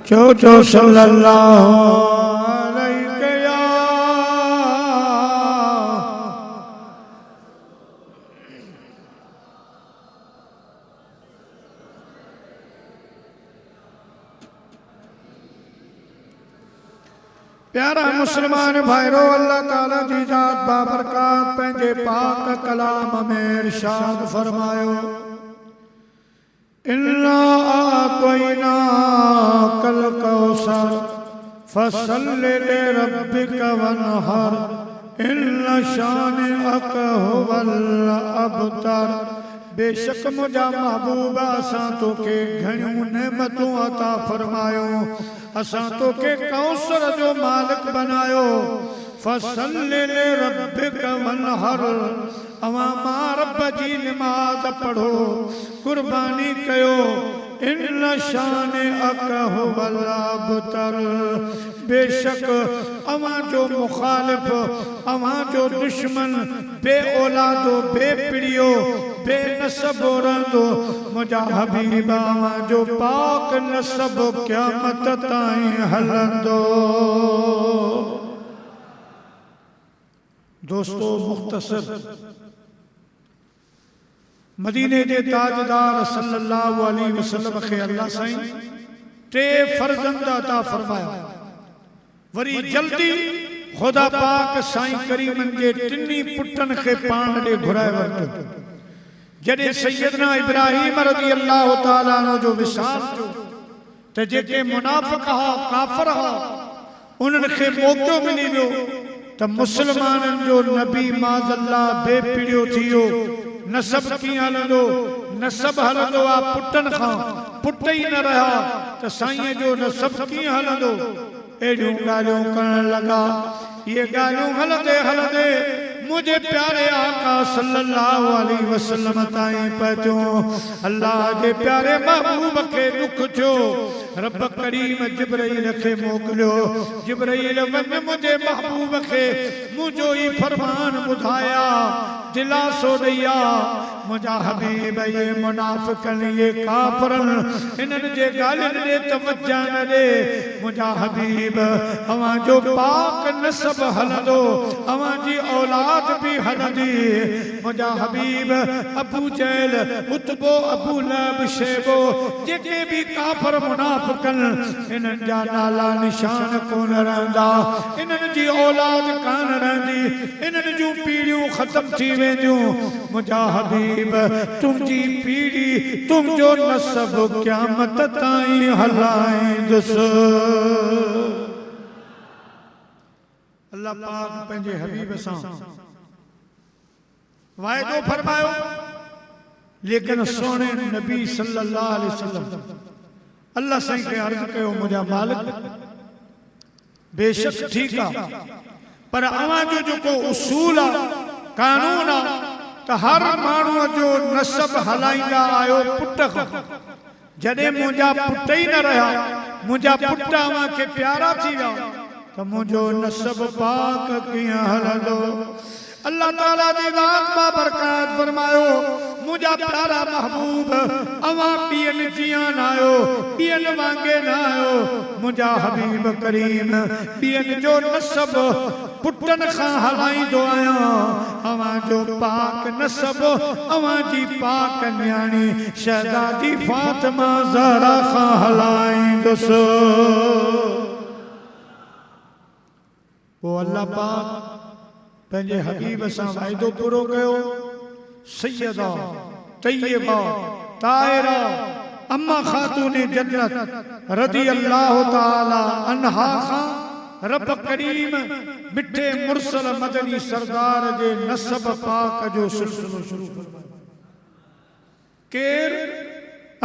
चो चो सल्लल्लाहु अलैहि या प्यारा मुसलमान भाईरो अल्लाह ताला जी जात बाबरकात पंहिंजे पाक कलाम में इरशाद फरमायो इन्ना आतैना कल कौसर फसल्लि लिरब्बिका वनहर इन्ना शानिअक हुवल अबतर। बेशक मुझा महबूबा असां तोखे घणियूं नेमतूं अता फरमायो, असां तोखे कौसर जो मालिक बनायो। फसल्लि लिरब्बिका वनहर, अवां मां रब जी नमाज पढ़ो, कुर्बानी कयो। इन्ना शानिअक हुवल अबतर, बेशक अवां जो मुखालिफ, अवां जो दुश्मन, बे औलादो, बे पिड़ियो, बे नसबो रहंदो, मुझा हबीब अवां जो पाक नसब क़यामत ताईं हलंदो। दोस्तों मुख्तसर मदीने जे ताजदार सल्लल्लाहु अलैहि वसल्लम खे अल्लाह साईं टे फर्जंद अता फरमाया। वरी जल्दी खुदा पाक साईं करीमन जे टिनी पुटन खे पाण ॾे घुराए वरितो। जॾहिं सैयदना इब्राहीम रज़ी अल्लाह ताला अन्हु जो विसाल थियो त जेके मुनाफ़िक़ हा, काफ़िर हा, उन्हनि खे मौक़ो मिली वियो त मुसलमाननि जो नबी माज़ल्ला बेपिड़ियो थी वियो। नसब कीअं हलंदो? नसब हलंदो आहे पुटनि खां, पुट ई न रहिया त साईं जो नसब कीअं हलंदो? अहिड़ियूं ॻाल्हियूं करण लॻा। ये ॻाल्हियूं हलंदे हलंदे मुझे प्यारे आका सल्लल्लाहु अलैहि वसल्लम ताईं पहुतो। अल्लाह जे प्यारे महबूब खे दुख थियो। रब करीम जिब्राईल खे मोकिलियो। जिब्राईल वञ मुझे महबूब खे मुझो ई फरमान ॿुधाया, दिलासो ॾिया। मुझा हबीब ये मुनाफ़िक़नि, ये काफ़िरनि, इन्हनि जे ॻाल्हियुनि ॾे तवज्जो न ॾे। मुझा हबीब अवां जो पाक नसब हलंदो, अवां जी औलाद भी हलंदी। मुझा हबीब अबू जहल, उतबो, अबू लहब, शैबो, जेके भी काफ़िर मुनाफ़िक़नि, इन्हनि जा नाला निशान कोन रहंदा, इन्हनि जी औलाद कान रहंदी, इन्हनि जूं पीढ़ियूं ख़त्म थी वेंदियूं। मुझा हबीब तुंहिंजी पीढ़ी, तुंहिंजो नसब क़यामत ताईं हलाईंदुसि। अल्लाह पाक पंहिंजे हबीब सां वायदो फरमायो, लेकिन सोने नबी सल्लल्लाहु अलैहि वसल्लम अल्लाह साईं खे अर्ज़ कयो, मुझा मालिक बेशक ठीक आहे, पर अवां जो जेको उसूल आहे, कानून आहे त हर माण्हूअ जो नसब हलाईंदा आहियो पुट खां। जॾहिं मुंहिंजा पुट ई न रहिया, मुंहिंजा पुट अवां खे प्यारा थी विया त मुंहिंजो नसब पाक कीअं हलंदो? अल्लाह ताला जी ज़ात बाबरकात फरमायो, मुझा प्यारा महबूब अवां ॿियनि जियां न आहियो, ॿियनि वांगे न आहियो। मुझा हबीब करीम ॿियनि जो नसब पुटनि खां हलाईंदो आहियां। अवां जो पाक नसब अवां जी पाक न्याणी शहज़ादी फातिमा ज़हरा खां हलाईंदुसि। पोइ अल्लाह पाक पंहिंजे हबीब सां वाइदो पूरो कयो। सैयदा तैयबा ताहिरा अम्मा खातून जन्नत रज़ी अल्लाह ताला अन्हा खां रब करीम मिठे मुरसल मदनी सरदार जे नसब पाक जो सिलसिलो शुरू कयो। केर?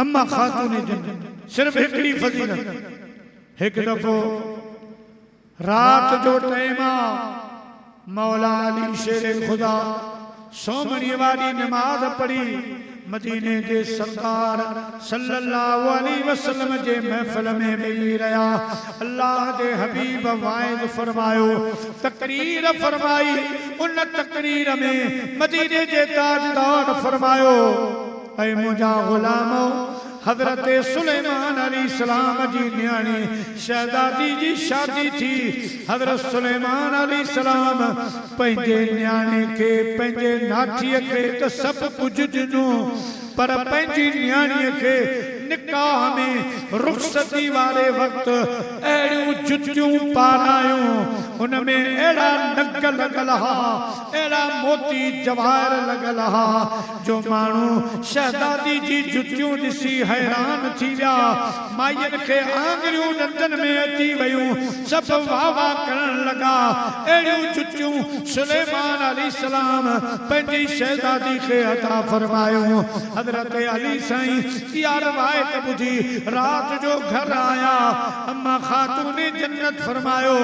अम्मा खातून जन्नत। सिर्फ हिकड़ी फजीलत। हिकु दफ़ो रात जो टाइम आहे, मौला अली शेर खुदा सोमणी वाली नमाज पढ़ी मदीने जे सरदार सल्लल्लाहु अलैहि वसल्लम जे महफिल में वेही रहा। अल्लाह जे हबीब वाइज़ फरमायो, तकरीर फरमाई। उन तकरीर में मदीने जे ताजदार फरमायो, ऐ मुझा गुलामो, हजरत सुलेमान अलैहिस्सलाम जी न्याणी शहजादी जी शादी थी। हजरत सुलेमान अलैहिस्सलाम पंहिंजे न्याणे खे पंहिंजे नाठीअ खे त सभु कुझु ॾिनो, पर पंहिंजी न्याणीअ खे निकाह में रुखसती वारे वक्त अहिड़ियूं जुतियूं पारायूं, उनमें अहिड़ा नग लॻल हा, अहिड़ा मोती जवाहर लॻल हा जो माण्हू शहजादी जी जुतियूं ॾिसी हैरान थी विया। माइयुनि खे आङिरियूं ॾंदनि में अची वयूं, सभु वाह वाह करण लॻा। अहिड़ियूं जुतियूं सुलेमान अलैहिस्सलाम पंहिंजी शहजादी खे अता फरमायूं। हज़रत अली साईं इहा रवायत ॿुधी रात जो घर आया। अम्मा खातून जन्नत फरमायो,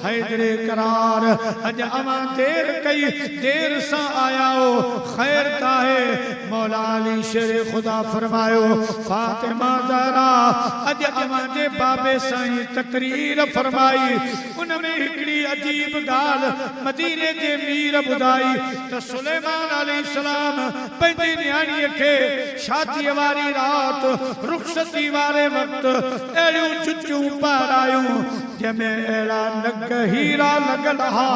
हैदरे करार अॼु अवां देर कई, देर सां आया हो, ख़ैर ताहे। मौला अली शेर खुदा फरमायो, फातिमा ज़हरा अॼु अवां जे बाबे साईं तकरीर फरमाई, उनमें हिकिड़ी अजीब ॻाल्हि मदीने जे मीर ॿुधाई त सुलेमान अलैहिस्सलाम पंहिंजी न्याणीअ खे शादीअ वारी रात रुखसती वारे वक्त अहिड़ियूं जुतियूं पारायूं जंहिंमें अहिड़ा नग हीरा लॻल हा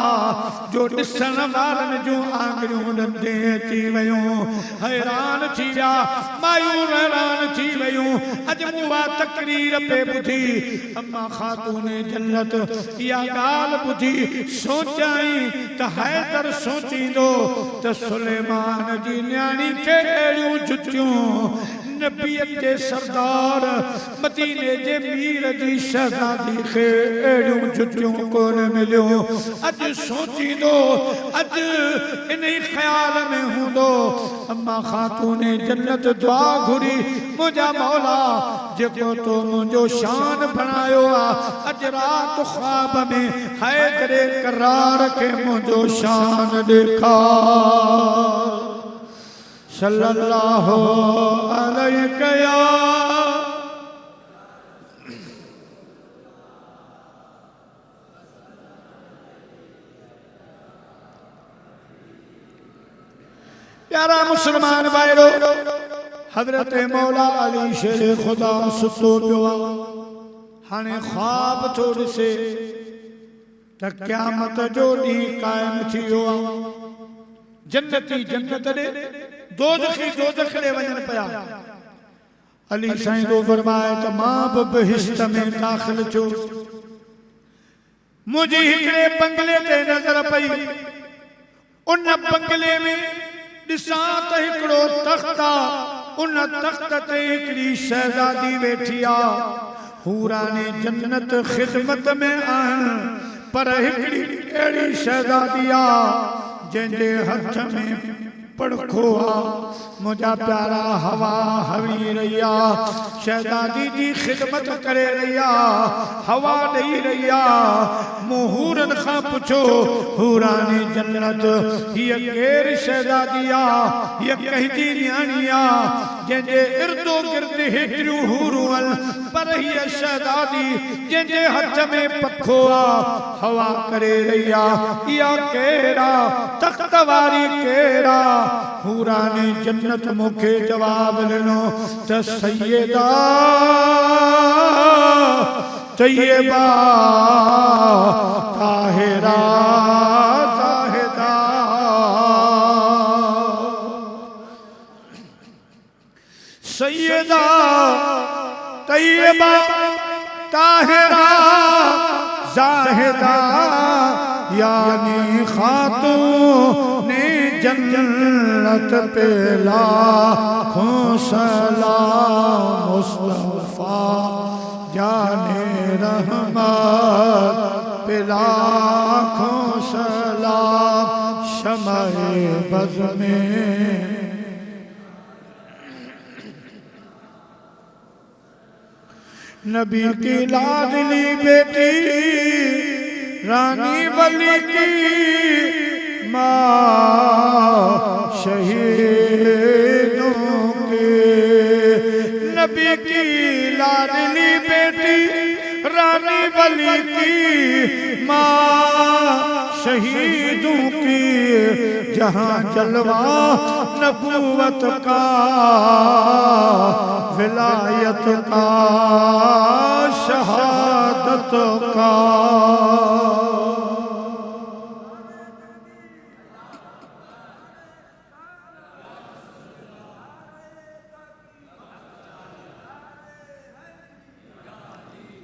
जो ॾिसण वारनि जूं आङिरियूं ॾंदे अची वयूं। हैरान थी विया मायूं, हैरान थी वयूं। अॼु मूं उहा तकरीर पे ॿुधी, अम्मा खातून जन्नत इहा ॻाल्हि ॿुधी सोचाई त हैदर सोचींदो त सुलेमान जी न्याणी खे अहिड़ियूं जुतियूं नबीअत जे सरदार मदीने जे मीर जी शहजादी खे अहिड़ियूं जुतियूं कोन मिलियूं। अॼु सोचींदो, अॼु इन ख़्याल में हूंदो, अम्मा खातून जन्नत दुआ घुरी, मुंहिंजा मौला जेको तो मुंहिंजो शान बणायो आहे, अॼु राति ख्वाब में हैदरे करार खे मुंहिंजो शान ॾेखार। सल्लल्लाहु अलैहि या प्यारा मुसलमान भाइरो, हजरत मौला अली शेर खुदा सुतो पियो आहे। हाणे ख्वाब थो ॾिसे त क़यामत जो ॾींहुं क़ाइम थी वियो आहे। जन्नती जन्नत ॾे, दोज़खी दोज़ख ॾे वञनि पिया। अली साईं तो फरमाए त मां बि बहिश्त में दाख़िल थियो। मुंहिंजी हिकिड़े बंगले ते नज़र पई, उन बंगले में ॾिसां त हिकिड़ो तख़्त आहे, उन तख़्त ते हिकिड़ी शहजादी वेठी आहे। हूराने जन्नत ख़िदमत में आहिनि, पर हिकिड़ी अहिड़ी शहजादी आहे जंहिंजे हथ में पड़खो आहे। मुंहिंजा प्यारा हवा हवी रही आहे, शहजादी जी ख़िदमत करे रही आहे, हवा ॾेई रही आहे। मूं हूरनि खां पुछो, हूरानी जन्नत हीअ केरु शहजादी आहे, हीअ कंहिंजी न्याणी आहे जंहिंजे इर्दो गिर्द हेतिरियूं हूरूं आहिनि, पर हीअ शहजादी जंहिंजे हथ में पखो आहे, हवा करे रही आहे, इहा केरु आहे, तख़्त वारी केरु आहे? हूरानी जन्नत मूंखे जवाब ॾिनो त सैयदा तैयबा ताहिरा ज़ाहिदा। सैयदा तैयबा ताहिरा ज़ाहिदा, यानी खातून जन्नत पे लाखों सलाम मुस्तफा जाने रहमत पे लाखों सलाम शमाए बज़ में। नबी की लाडली बेटी रानी वली की माँ शहीदों के, नबी की लाडली बेटी रानी वली की माँ शहीदों की, जहाँ जलवा नबूवत का, विलायत का, शहादत का।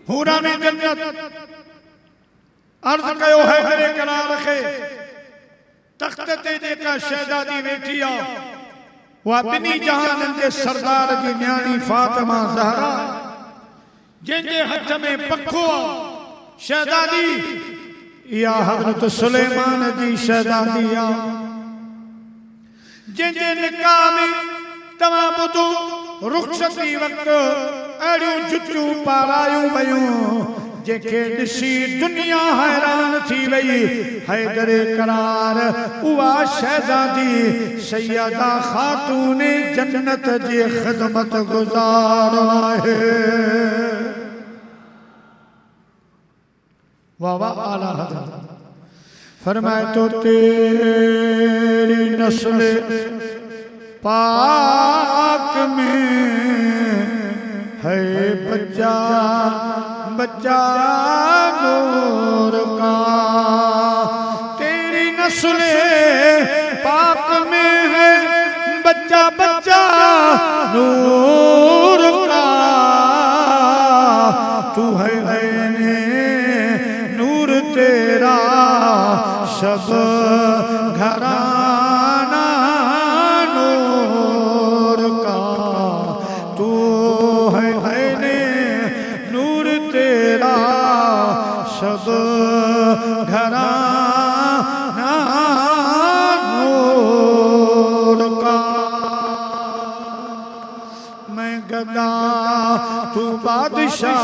हूरा में जन्नत अर्ज कयो है करे करा रखे तख्त ते जेका शहजादी वेठी आ वा बिनी जहानन जे सरदार जी न्याणी फातिमा ज़हरा जंहिंजे हथ में पखो आ शहजादी या हज़रत सुलेमान जी शहजादी आ जंहिंजे निकाह में तव्हां ॿुधो रुख़सती वक़्तु अड़ियूं जुतियूं पारायूं वयूं जेके ॾिसी दुनिया हैरान थी वई। हैदरे करार उहा शहजादी सैयदा खातून जन्नत जी ख़िदमत गुज़ार आहे। वाह वाह आला हज़रत फरमाए तो तेरी नस्ल पाक में है बच्चा बच्चा नूर का। तेरी नस्ल पाक में है बच्चा बच्चा नूर का। तू है ऐने नूर तेरा सब घराना नूर का। तू है ऐने नूर तेरा सब घराना नूर का। मैं गदा तू बादशाह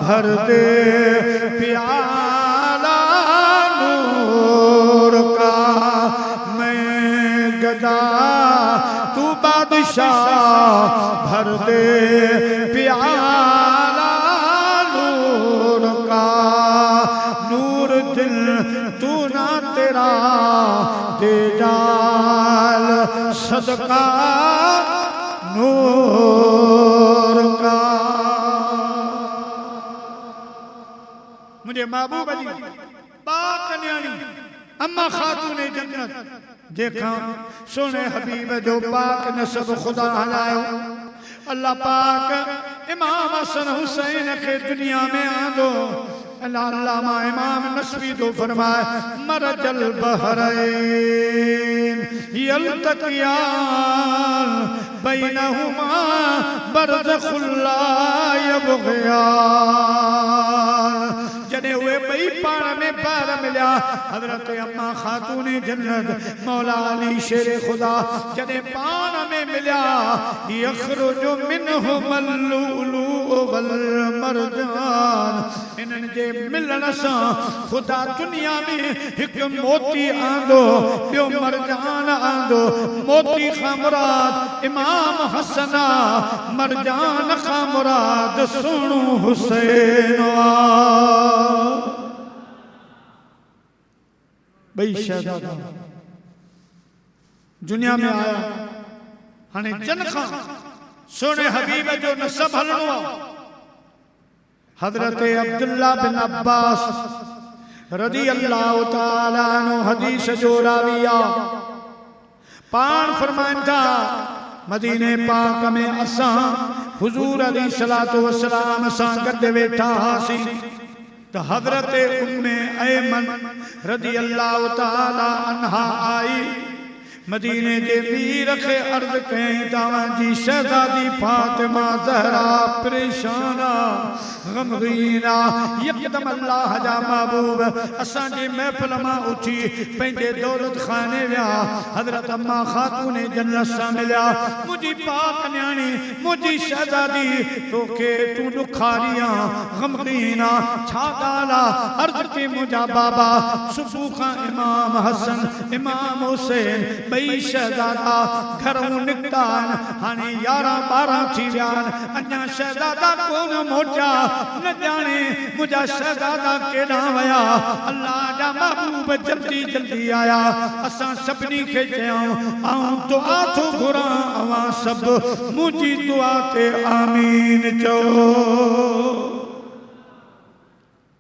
भर दे प्याला नूर का। मैं गदा तू बादशाह भर दे प्याला नूर का। नूर दिल तू ना तेरा दे डाल सदका नूर का। मुझे महबूब जी पाक न्याणी अम्मा खातून जन्नत देखा सोने हबीब जो पाक नसब खुदा हलायो। अल्लाह पाक इमाम हसन हुसैन के दुनिया में आंदो। अल्लामा इमाम नस्वी तो फरमाए मरजल बहरैन यल्तकियान बैनहुमा बरज़खुल ला यबग़ियान। जने हुए बई पाण में पार मिलिया हजरत अम्मा खातून जन्नत मौला अली शेर खुदा जने पाण में मिलिया यखरुजु मिनहुमल लुलु वल मरजान। इन्हन जे मिलन सां खुदा दुनिया में एक मोती आंदो ॿियो मरजान आंदो। मोती खां मुराद इमाम हसना मरजान खां मुराद सुणो हुसैन बई शहजादा दुनिया में आया। हाणे जन खां सोने हबीब जो नसब हलणो आहे। हजरत अब्दुल्ला बिन अब्बास रज़ी अल्लाह ताला अन्हु हदीस जो राविया पान फरमाइन था मदीने पाक में असां हुजूर अलैहिस्सलातु वस्सलाम सां गॾु वेठा हासीं तो हजरत उम्मे ऐमन रज़ी अल्लाह ताला अन्हा आई। मदीने के मीर के अर्ज कहीं तवाजी शहजादी फातिमा ज़हरा परेशाना गमगीना। यकदम अल्लाह जा महबूब असांजी महफिल मां उठी पंहिंजे दौलत खाने विया। हजरत अम्मा खातून जन्नत सां मिलिया। मुझी पाक न्याणी मुझी शहजादी तोखे तू ॾुखारियां गमगीना छा ॻाल्हि अर्ज की मुंहिंजा बाबा सुबुह खां इमाम हसन इमाम हुसैन बई शहजादा घरों निकता हाने 11-12 थी विया अञा शहजादा कोन मोटिया न जाने मुझा शहजादा केड़ा वया अल्लाह जा महबूब जल्दी जल्दी आया असां सभनी खे चयाऊं आऊं दुआ थो घुरां अवां सब मुंहिंजी दुआ ते आमीन चो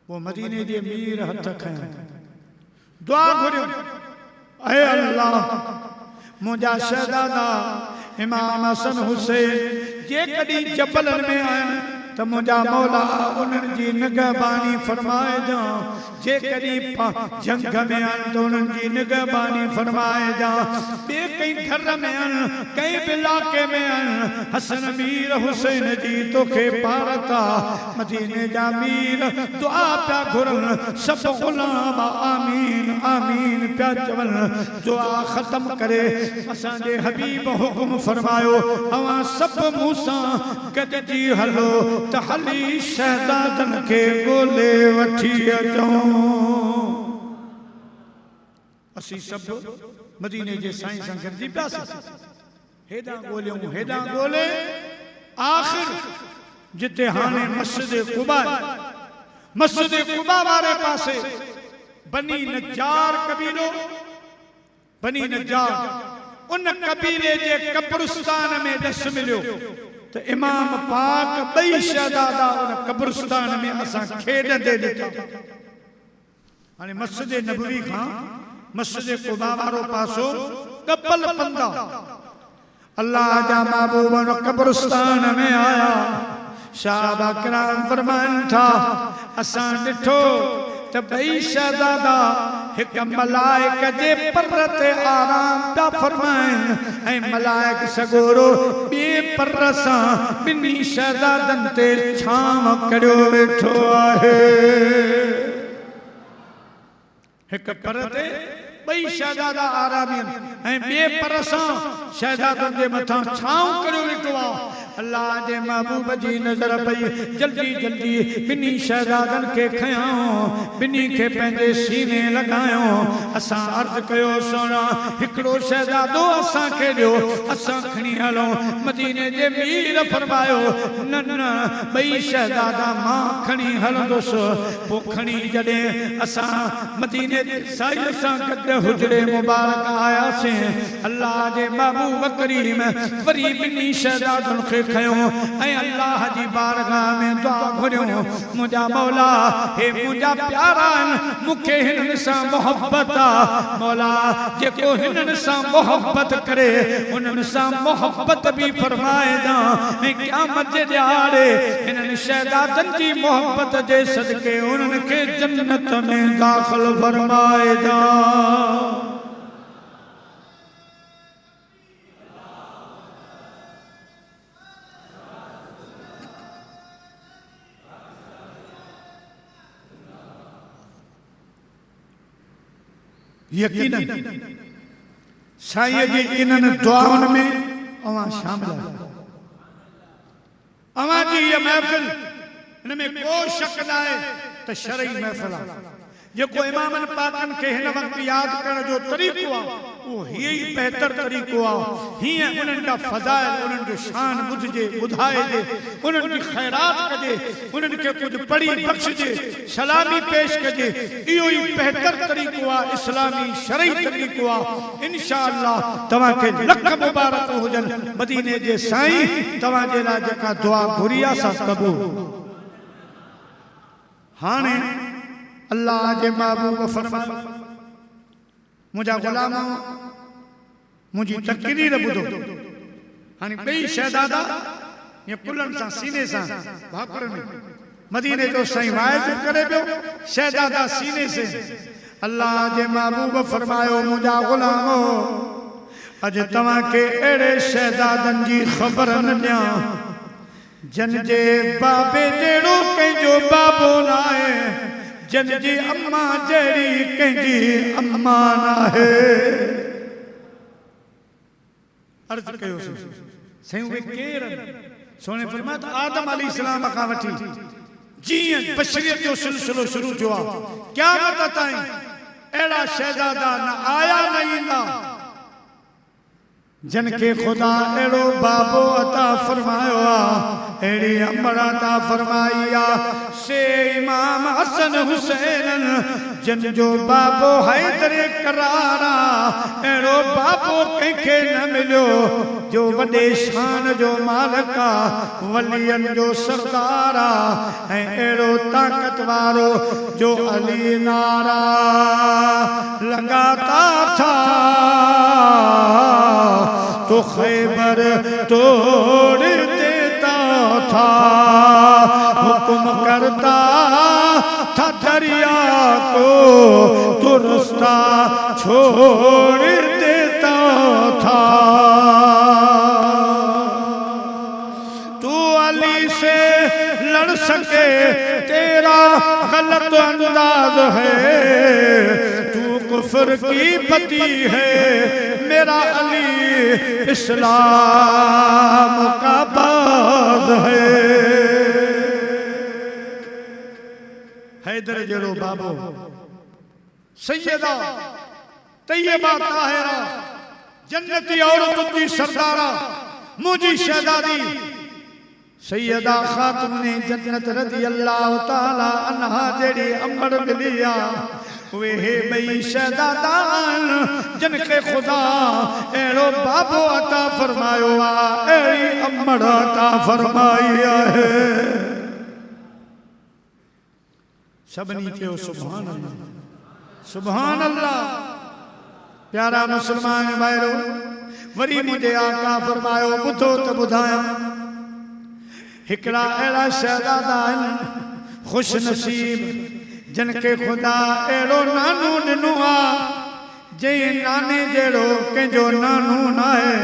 वो मदीने जे मीर हथ खया दुआ घुरियो ऐ अल्लाह मुझा शहजादा इमाम हसन हुसैन जे कदी जबलन में आया तो मुझा मौला उन्हनि जी निगहबानी फरमाए जा जे कदी जंग में आन तो उन्हनि जी निगहबानी फरमाए जा बे कई घर में आन कई इलाके में आन हसन मीर हुसैन जी तोखे पारता मदीने जा मीर दुआ पिया घुरन सब गुलाम आमीन आमीन पिया चवन दुआ खत्म करे असांजे हबीब हुक्म फरमायो अवां सब मूसा गॾिजी हलो त हली शहजादन के गोले वठी अचूं असी सब मदीने जे साईं सां गॾिजी पियासीं हेॾां ॻोल्हियूं हेॾां ॻोल्हे आख़िर जिते हाणे मस्जिद कुबा वारे पासे बनी नज्जार कबीलो बनी नज्जार उन कबीले जे कब्रिस्तान में दस मिलियो तो इमाम पाक बई शहजादा उन कब्रिस्तान में असां खेॾंदे ॾिठा हाणे मस्जिद नबवी खां मस्जिद कुबा वारो पासो कपल पंदा अल्लाह जा महबूब उन कब्रिस्तान में आया साहबा किराम फरमाइन था असां ॾिठो त बई शहजादा एक मलाइक जे पर ते आराम पिया फरमाइन ऐं मलाइक सगोरो बे पर सां बिनी शहजादन ते छांव करियो वेठो आहे एक पर ते बई शहजादा आराम ऐं बे पर सां शहजादन जे मथां छांव करियो वेठो आहे अल्लाह जे महबूब जी नजर पई जल्दी जल्दी बिनी शहजादन के खयाऊं बिनी के पंहिंजे सीने लगायो असां अर्ज कयो सोना हिकड़ो शहजादो असां खे ॾियो असां खणी हलूं मदीने जे मीर फरमायो न न बई शहजादा मां खणी हलंदुसि पोइ खणी जॾहिं असां मदीने जे साईं सां गॾु हुजरे मुबारक आयासीं अल्लाह जे महबूब करीम वरी बिनी शहजादन खे खयो ऐं अल्लाह जी बारगाह में दुआ घुरियो मुझा मौला हे मुझा प्यारा मुखे हिननि सां मोहब्बत आ मौला जेको हिननि सां मोहब्बत करे उन्हनि सां मोहब्बत भी फरमाए दा ऐं क़यामत जे ॾियारे हिननि शहजादन जी मोहब्बत जे सदके उन्हनि खे जन्नत में दाखिल फरमाए दा यकीनन साईं जी इन्हनि दुआउनि में अवां शामिल आहियो अवां जी ये महफिल इन में को शक न आहे त शरई महफिल आहे जेको इमामन पाकन के हिन वक्त याद करण जो तरीक़ो आहे वो ही बेहतर तरीक़ो आहे हीअं उन्हनि जा फज़ाइल उन्हनि जो शान ॿुधिजे ॿुधाइजे उन्हनि जी ख़ैरात कजे उन्हनि खे कुझु पढ़ी बख़्शिजे सलामी पेश कजे इहो ई बेहतर तरीक़ो आहे इस्लामी शरई तरीक़ो आहे इंशाअल्लाह तव्हांखे लख मुबारक हुजनि मदीने जे साईं तव्हांजे लाइ जेका दुआ घुरी आहे सा क़बूल हाणे अल्लाह जे महबूब फरमायो मुझा गुलाम मुझी तकरीर ॿुधो हाणे ॿई शहजादा ये पुलन सां सीने सां भाकुर में मदीने जो साईं वाइज करे पियो शहजादा सीने से अल्लाह जे महबूब फरमायो मुझा गुलाम अज तव्हां के अहिड़े शहजादन जी ख़बर न ॾियां जन जे बाबे जहिड़ो कंहिंजो बाबो न आहे जन जी अम्मा जहिड़ी कंहिंजी अम्मा न आहे अर्ज कयो साईं उहे केर सोने फरमाया त आदम अलैहिस्सलाम खां वठी जीअं बशरियत जो सिलसिलो शुरू थियो आहे क़यामत ताईं अहिड़ा शहजादा न आया न ईंदा जिनके खुदा एड़ो बाबो अता फरमायो एड़ी अमर अता फरमाइया से इमाम हसन हुसैन जन जो बाबो हैदर करारा एड़ो बाबो कंखे न मिलो जो वडे शान जो मालिका वलियन जो सरदारा एड़ो ताकत वारो जो अली नारा लगाता था तो खैबर तोड़ देता था हुक्म करता था दरिया को तो रास्ता छोड़ देता था। तू अली से लड़ सके तेरा गलत अंदाज है, तू कुफ्र की पति है, मेरा अली इस्लाम का बाज है। हैदर जड़ो बाबो सैयदा तैयबा ताहिरा जन्नती औरत की सरदारा मुझी शहजादी सैयदा खातूने जन्नत रज़ी अल्लाह ताला अन्हा जेड़ी अमर मिलिया वे बई शहजादान जिनके खुदा एड़ो बाबो अता फरमायो एड़ी अमर अता फरमाया है। सबनी के सुभान अल्लाह सुभान अल्लाह। प्यारा मुसलमान भाईरो वरी मुझे आका फरमायो बुधो तो बुधाया हिकड़ा एड़ा शहजादा खुश नसीब जिनके खुदा एड़ो नानू दिनुआ जे नाने जेड़ो कंजो नानू ना है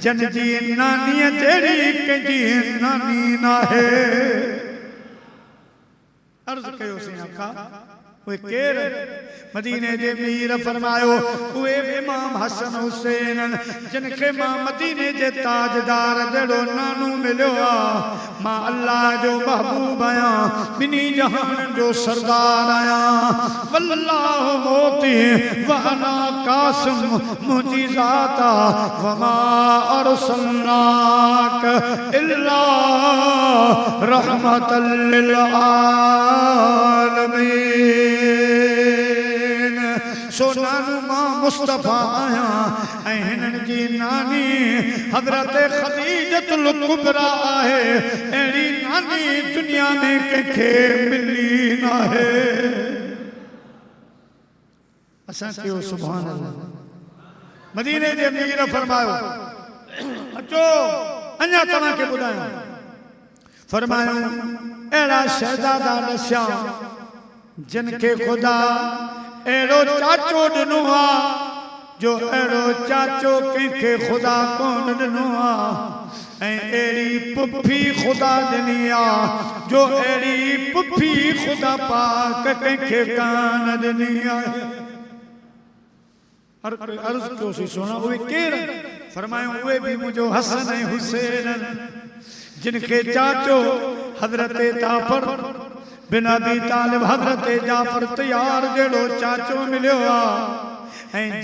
जन जी नानी जेड़ी कंजी नानी ना है। अर्ज कयो सी आका वे केर मदीने जे मीर फरमायो वे इमाम हसन हुसैन जिनके मां मदीने जे ताजदार जड़ो नानू मिलो मां अल्लाह जो महबूब आया बिनी जहान जो सरदार आया वल्लाह मोती वहना कासिम मुजीजाता वमा अरसलनाक इल्ला रहमतल लिल आलमीन। सोनानू मां मुस्तफा आया ऐहन जी नानी हजरत खदीजतुल कुबरा है एड़ी नानी दुनिया में कंखे मिली ना है। असा कयो सुभान अल्लाह। मदीने जे मीर फरमायो अचो अञा तव्हां खे ॿुधायो फरमायो एड़ा शहजादा नशा जिनके खुदा एड़ो चाचो दिनो जो एड़ो चाचो कंखे खुदा कोन दिनो एड़ी पुफी खुदा दिनी जो एड़ी पुफी खुदा पाक कंखे कान दिनी अर्ज को सी सुना वे केर फरमायो वे भी मुझो हसन हुसैन जिनके चाचो हजरत जाफर बिन अबी तालिब हजरत जाफर तैयार जेड़ो चाचो मिलो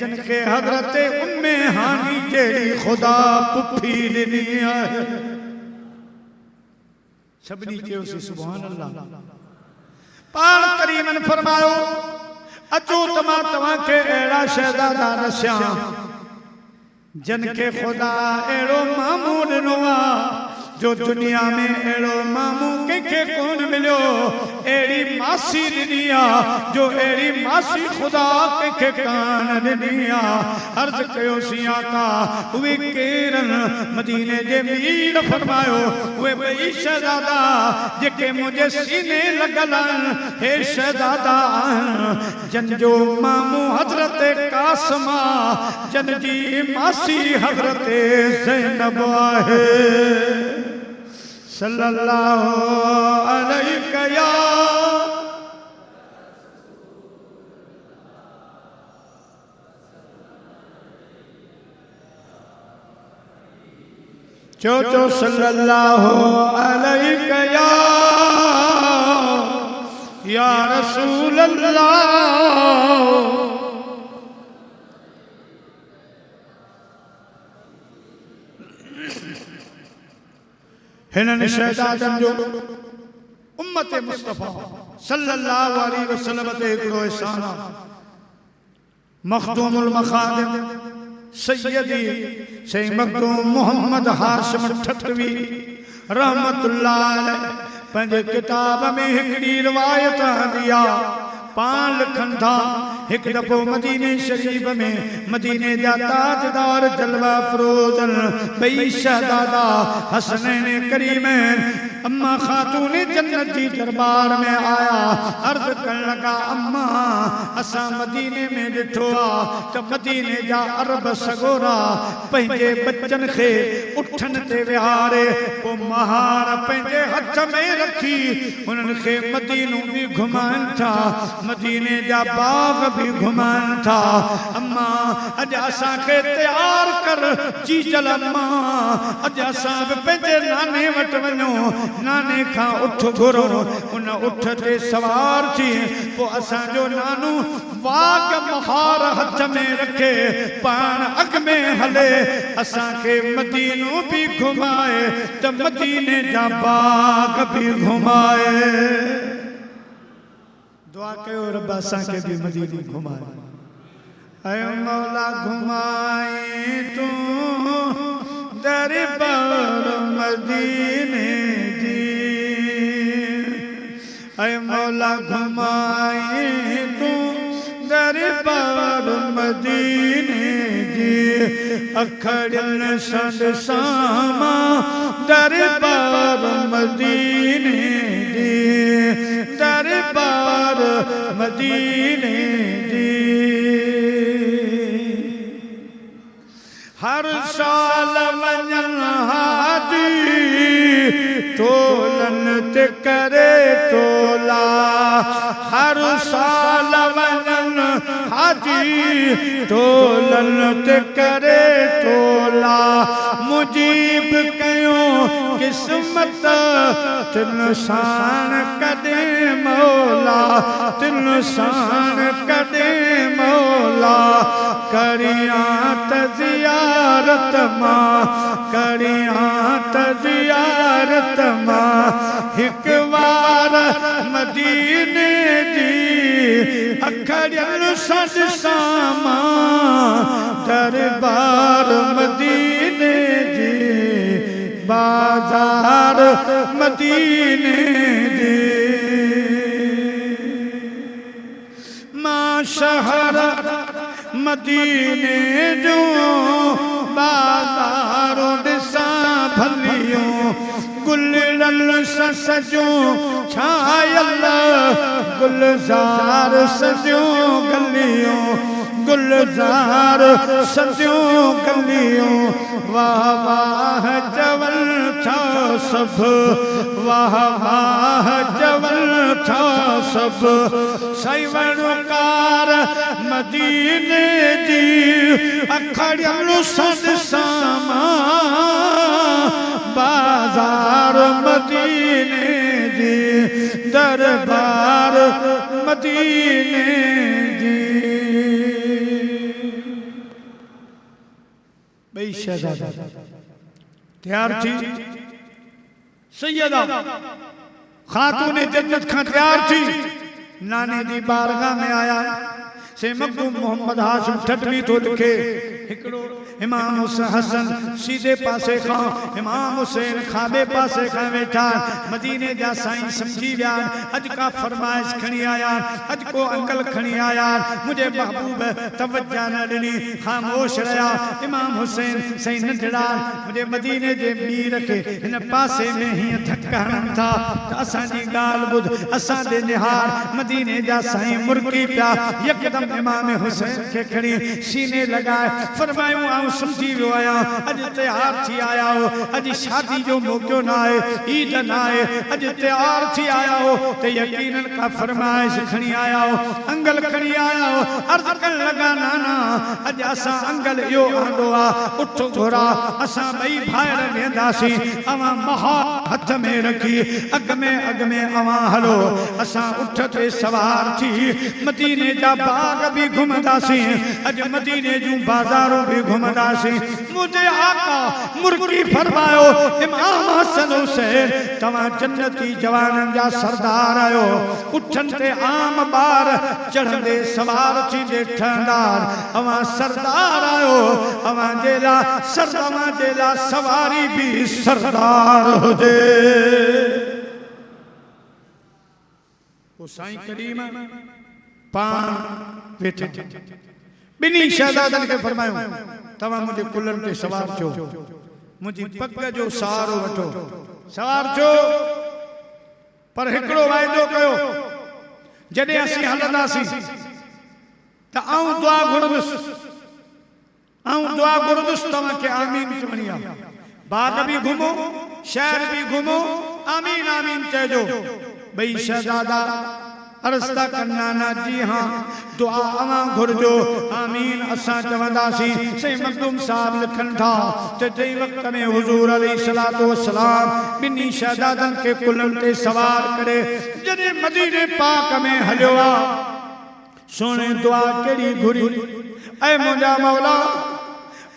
जिनके हजरत उम्मे हानी जेड़ी खुदा पुफी दिनी है। सबनी कयो सी सुभान अल्लाह। पाक करीमन फरमायो अचो तमा के एड़ा शहजादा नशा जिनके खुदा एड़ो मामू दिनो जो दुनिया में एड़ो मामू कंखे कोन मिलो एड़ी मासी दिनिया जो एड़ी मासी खुदा कंखे कान दिनिया। अर्ज कयो सी आका वे केरन मदीने जे मीर फरमायो वे बई शहजादा जेके मुझे सीने लगल हे शहजादा जन जो मामू हजरत कासमा जन जी मासी हजरत ज़ैनब है सल्लल्लाहु अलैहि या चो सल्लल्लाहु अलैहि या रसूल अल्लाह। हिननि शहदादनि जो उम्मत मुस्तफ़ा सल्लल्लाहु अलैहि वसल्लम ते हिकिड़ो एहसान आहे। मखदूमुल मखादिम सैयदी सैयद मखदूम मोहम्मद हाशिम ठटवी रहमतुल्लाह अलैह पंहिंजे किताब में हिकिड़ी रिवायत दिया पान लिखनि था। एक दफ़ो मदीने शरीफ में मदीने जा ताजदार जलवा फरोजन बई शहजादा हसनैन करीमैन अम्मा खातून जन्नत जी दरबार में आया। अर्ज करण लगा अम्मा असां मदीने में ॾिठो आहे त मदीने जा अरब सगोरा पंहिंजे बच्चन खे उठनि ते विहारे पोइ महार पंहिंजे हथ में रखी उन्हनि खे मदीनो बि घुमाइनि था, मदीने जा बाग भी घुमाइनि था। अम्मा अॼु असांखे तयार कर चीजल अम्मा, अॼु असां बि पंहिंजे नाने वटि वञूं, नाने खां उठ घुरो। उन उठ ते सवार थी पोइ असांजो नानू वाग महार हथ में रखे पाण अॻ में हले असांखे मदीनो बि घुमाए त मदीने जा बाग बि घुमाए। दुआ कयो रब असांखे बि मदीनो घुमाए। ऐ मौला घुमाए तूं दरबार मदीने जी, ऐ मौला घुमाए तूं दरबार मदीने जी। अखड़ियल संद सामा दरबार मदीने जी, दरबार मदीने जी। हर साल वञन हाजी तोलन ते करे तोला, हर साल वञन हाजी तोलन ते करे तोला। मुजीब कयो किस्मत तिन शान कदे मौला, तिन शान कदे मौला। करिया त ज़ियारत मां, करिया त ज़ियारत मां हिक बार मदीने जी। अखड़ियल सद सामा दरबार मदीने जी, बाजार मदीने जी। मां शहर मदीने जो बाज़ारों ॾिसां भलियूं, गुलरल सजूं छायल गुलज़ार सजियूं गलियूं, गुलज़ार सजियूं गलियूं। वाह वाह जवल था सब, वाह वाह जवल था सब। सैवणकार मदीने जी, अखड़ियल सद सामा बाजार मदीने जी, दरबार मदीने जी। बई शहजादा तैयार थी, सैयदा खातून जन्नत खां तैयार थी नाने दी बारगाह में आया। से मखदूम मोहम्मद हाशिम ठटवी तो लिखे हिकिड़ो इमाम हसन सीधे पासे खां, इमाम हुसैन खाबे पासे खां वेठा। मदीने जा साईं समझी विया अज का फरमाइश खणी आया, अज को अंकल खणी आया। मुझे महबूब तवज्जो न ॾिनी, ख़ामोश रहा। इमाम हुसैन साईं नंढड़ा मुझे मदीने जे मीर खे हिन पासे में हीअं धक हणनि था त असांजी ॻाल्हि ॿुध। असां ॾे निहार मदीने जा साईं मुर्की पिया। यकदम इमाम हुसैन के खड़ी सीने लगाए फरमायूं आऊं समझी वियो आहियां अॼु तैयार थी आया हो। अॼु शादी जो मौक़ो न आहे, ईद न आहे, अॼु तैयार थी आया हो त यकीनन का फरमाइश खणी आया हो, अंगल खणी आया हो। अर्ज़ करण लगा नाना अज असा अंगल यो आंदो उठ घोड़ा असा बई भायर वेंदासी अवा महा हथ में रखी अग में अवा हलो असा उठ ते सवार थी मदीने जा बाग भी घुमदासी अज मदीने जू बाजारों भी घुमदासी मुझे आका मुर्गी फरमायो इमाम हसन हुसैन तवा जन्नती जवानन जा सरदार आयो उठन ते आम बार चढ़ंदे सवार थी दे ठंडार अवा सरदार आयो अवा जेला सवारी भी सरदार हो दे वो साईं करीम पान वेठा बिनी शहजादन के फरमायो तवा मुझे कुल्लन ते सवार छो मुझी पग जो सहारो वठो सवार छो पर हिकड़ो वायदो कयो जडे असी हलंदासी त आऊं दुआ घुरंदुसि तव्हांखे आमीन चवणी आहे बाग भी घुमो शहर भी घुमो आमीन आमीन चइजो बई शहजादा अरस्ता कन्ना जी हाँ दुआ अवां घुरजो आमीन असां चवंदासी से मखदूम साहब लिखन था ते जई वक्त में हुजूर अलैहिस्सलातु वस्सलाम बिन्नी शहजादन के कुल्लन ते सवार करे जने मदीने पाक में हलियो सोने दुआ केड़ी घुरी ऐ मुंहिंजा मौला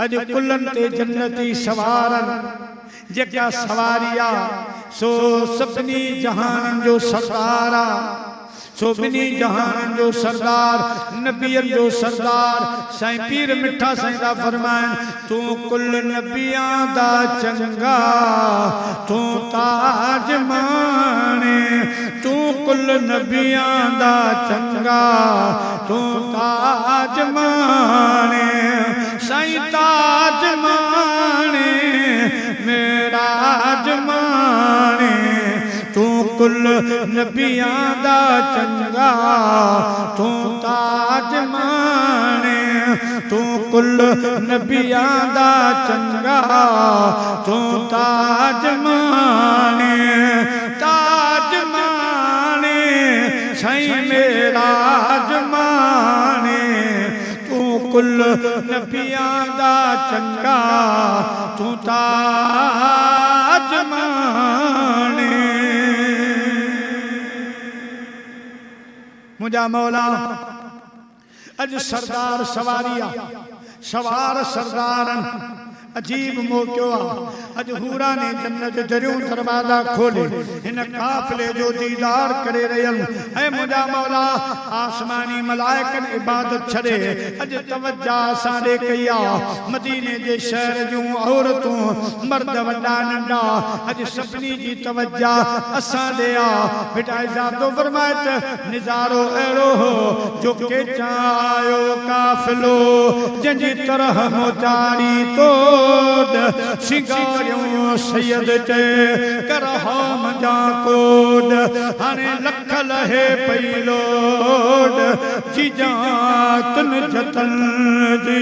अज कुल्लन ते जन्नती सवारन जेका सवारिया सो सभिनी जहान जो सरदार सो बिनी जहान जो सरदार नबियन जो सरदार साईं पीर मिठा साईं दा फरमान तू कुल नबियां दा चंगा तू ताज माने तू कुल नबियां दा चंगा तू ताज माने साईं ताज माने मेरा माने तू कुल नबियां दा चंगा तू ताज माने तू कुल नबियां दा चंगा तू ताज माने साईं मेरा माने तू कुल नबियां दा चंगा तू ताज माने मुझा मौला अज सरदार सवारिया सवार सरदारन अजीब मौक़ो अज हूरा ने जन्नत दरियों दरवाजा खोले इन काफिले जो दीदार करे रहियन ऐ मुझा मौला आसमानी मलाइकन इबादत छड़े अज तवज्जा साडे कया मदीने जे शहर जूं औरतूं मर्द वड्डा नंढा अज सभिनी जी तवज्जा असां ॾे बेटा इजाज़ो फरमाए निज़ारो अहिड़ो हो जो के चायो काफिलो जंहिंजी तरह मोचारी तो सिंगारियों सैयद चे कर मजा कोड हाने लख लहे पैलोड जीजा तुन जतन जी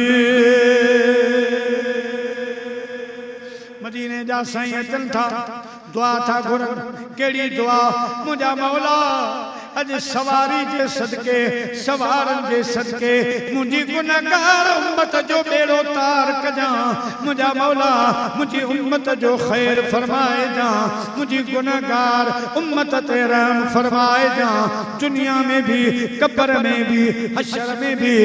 मदीने जा साईं अचन था दुआ था घुरन केड़ी दुआ मुझा मौला अज सवारी जे सदके सवारन जे सदके मुझी गुनहगार उम्मत जो बेड़ो तार कजा मुझा मौला मुझी उम्मत जो खैर फरमाए जा मुझी गुनहगार उम्मत ते रहम फरमाए जा दुनिया में भी कब्र में भी हशर में भी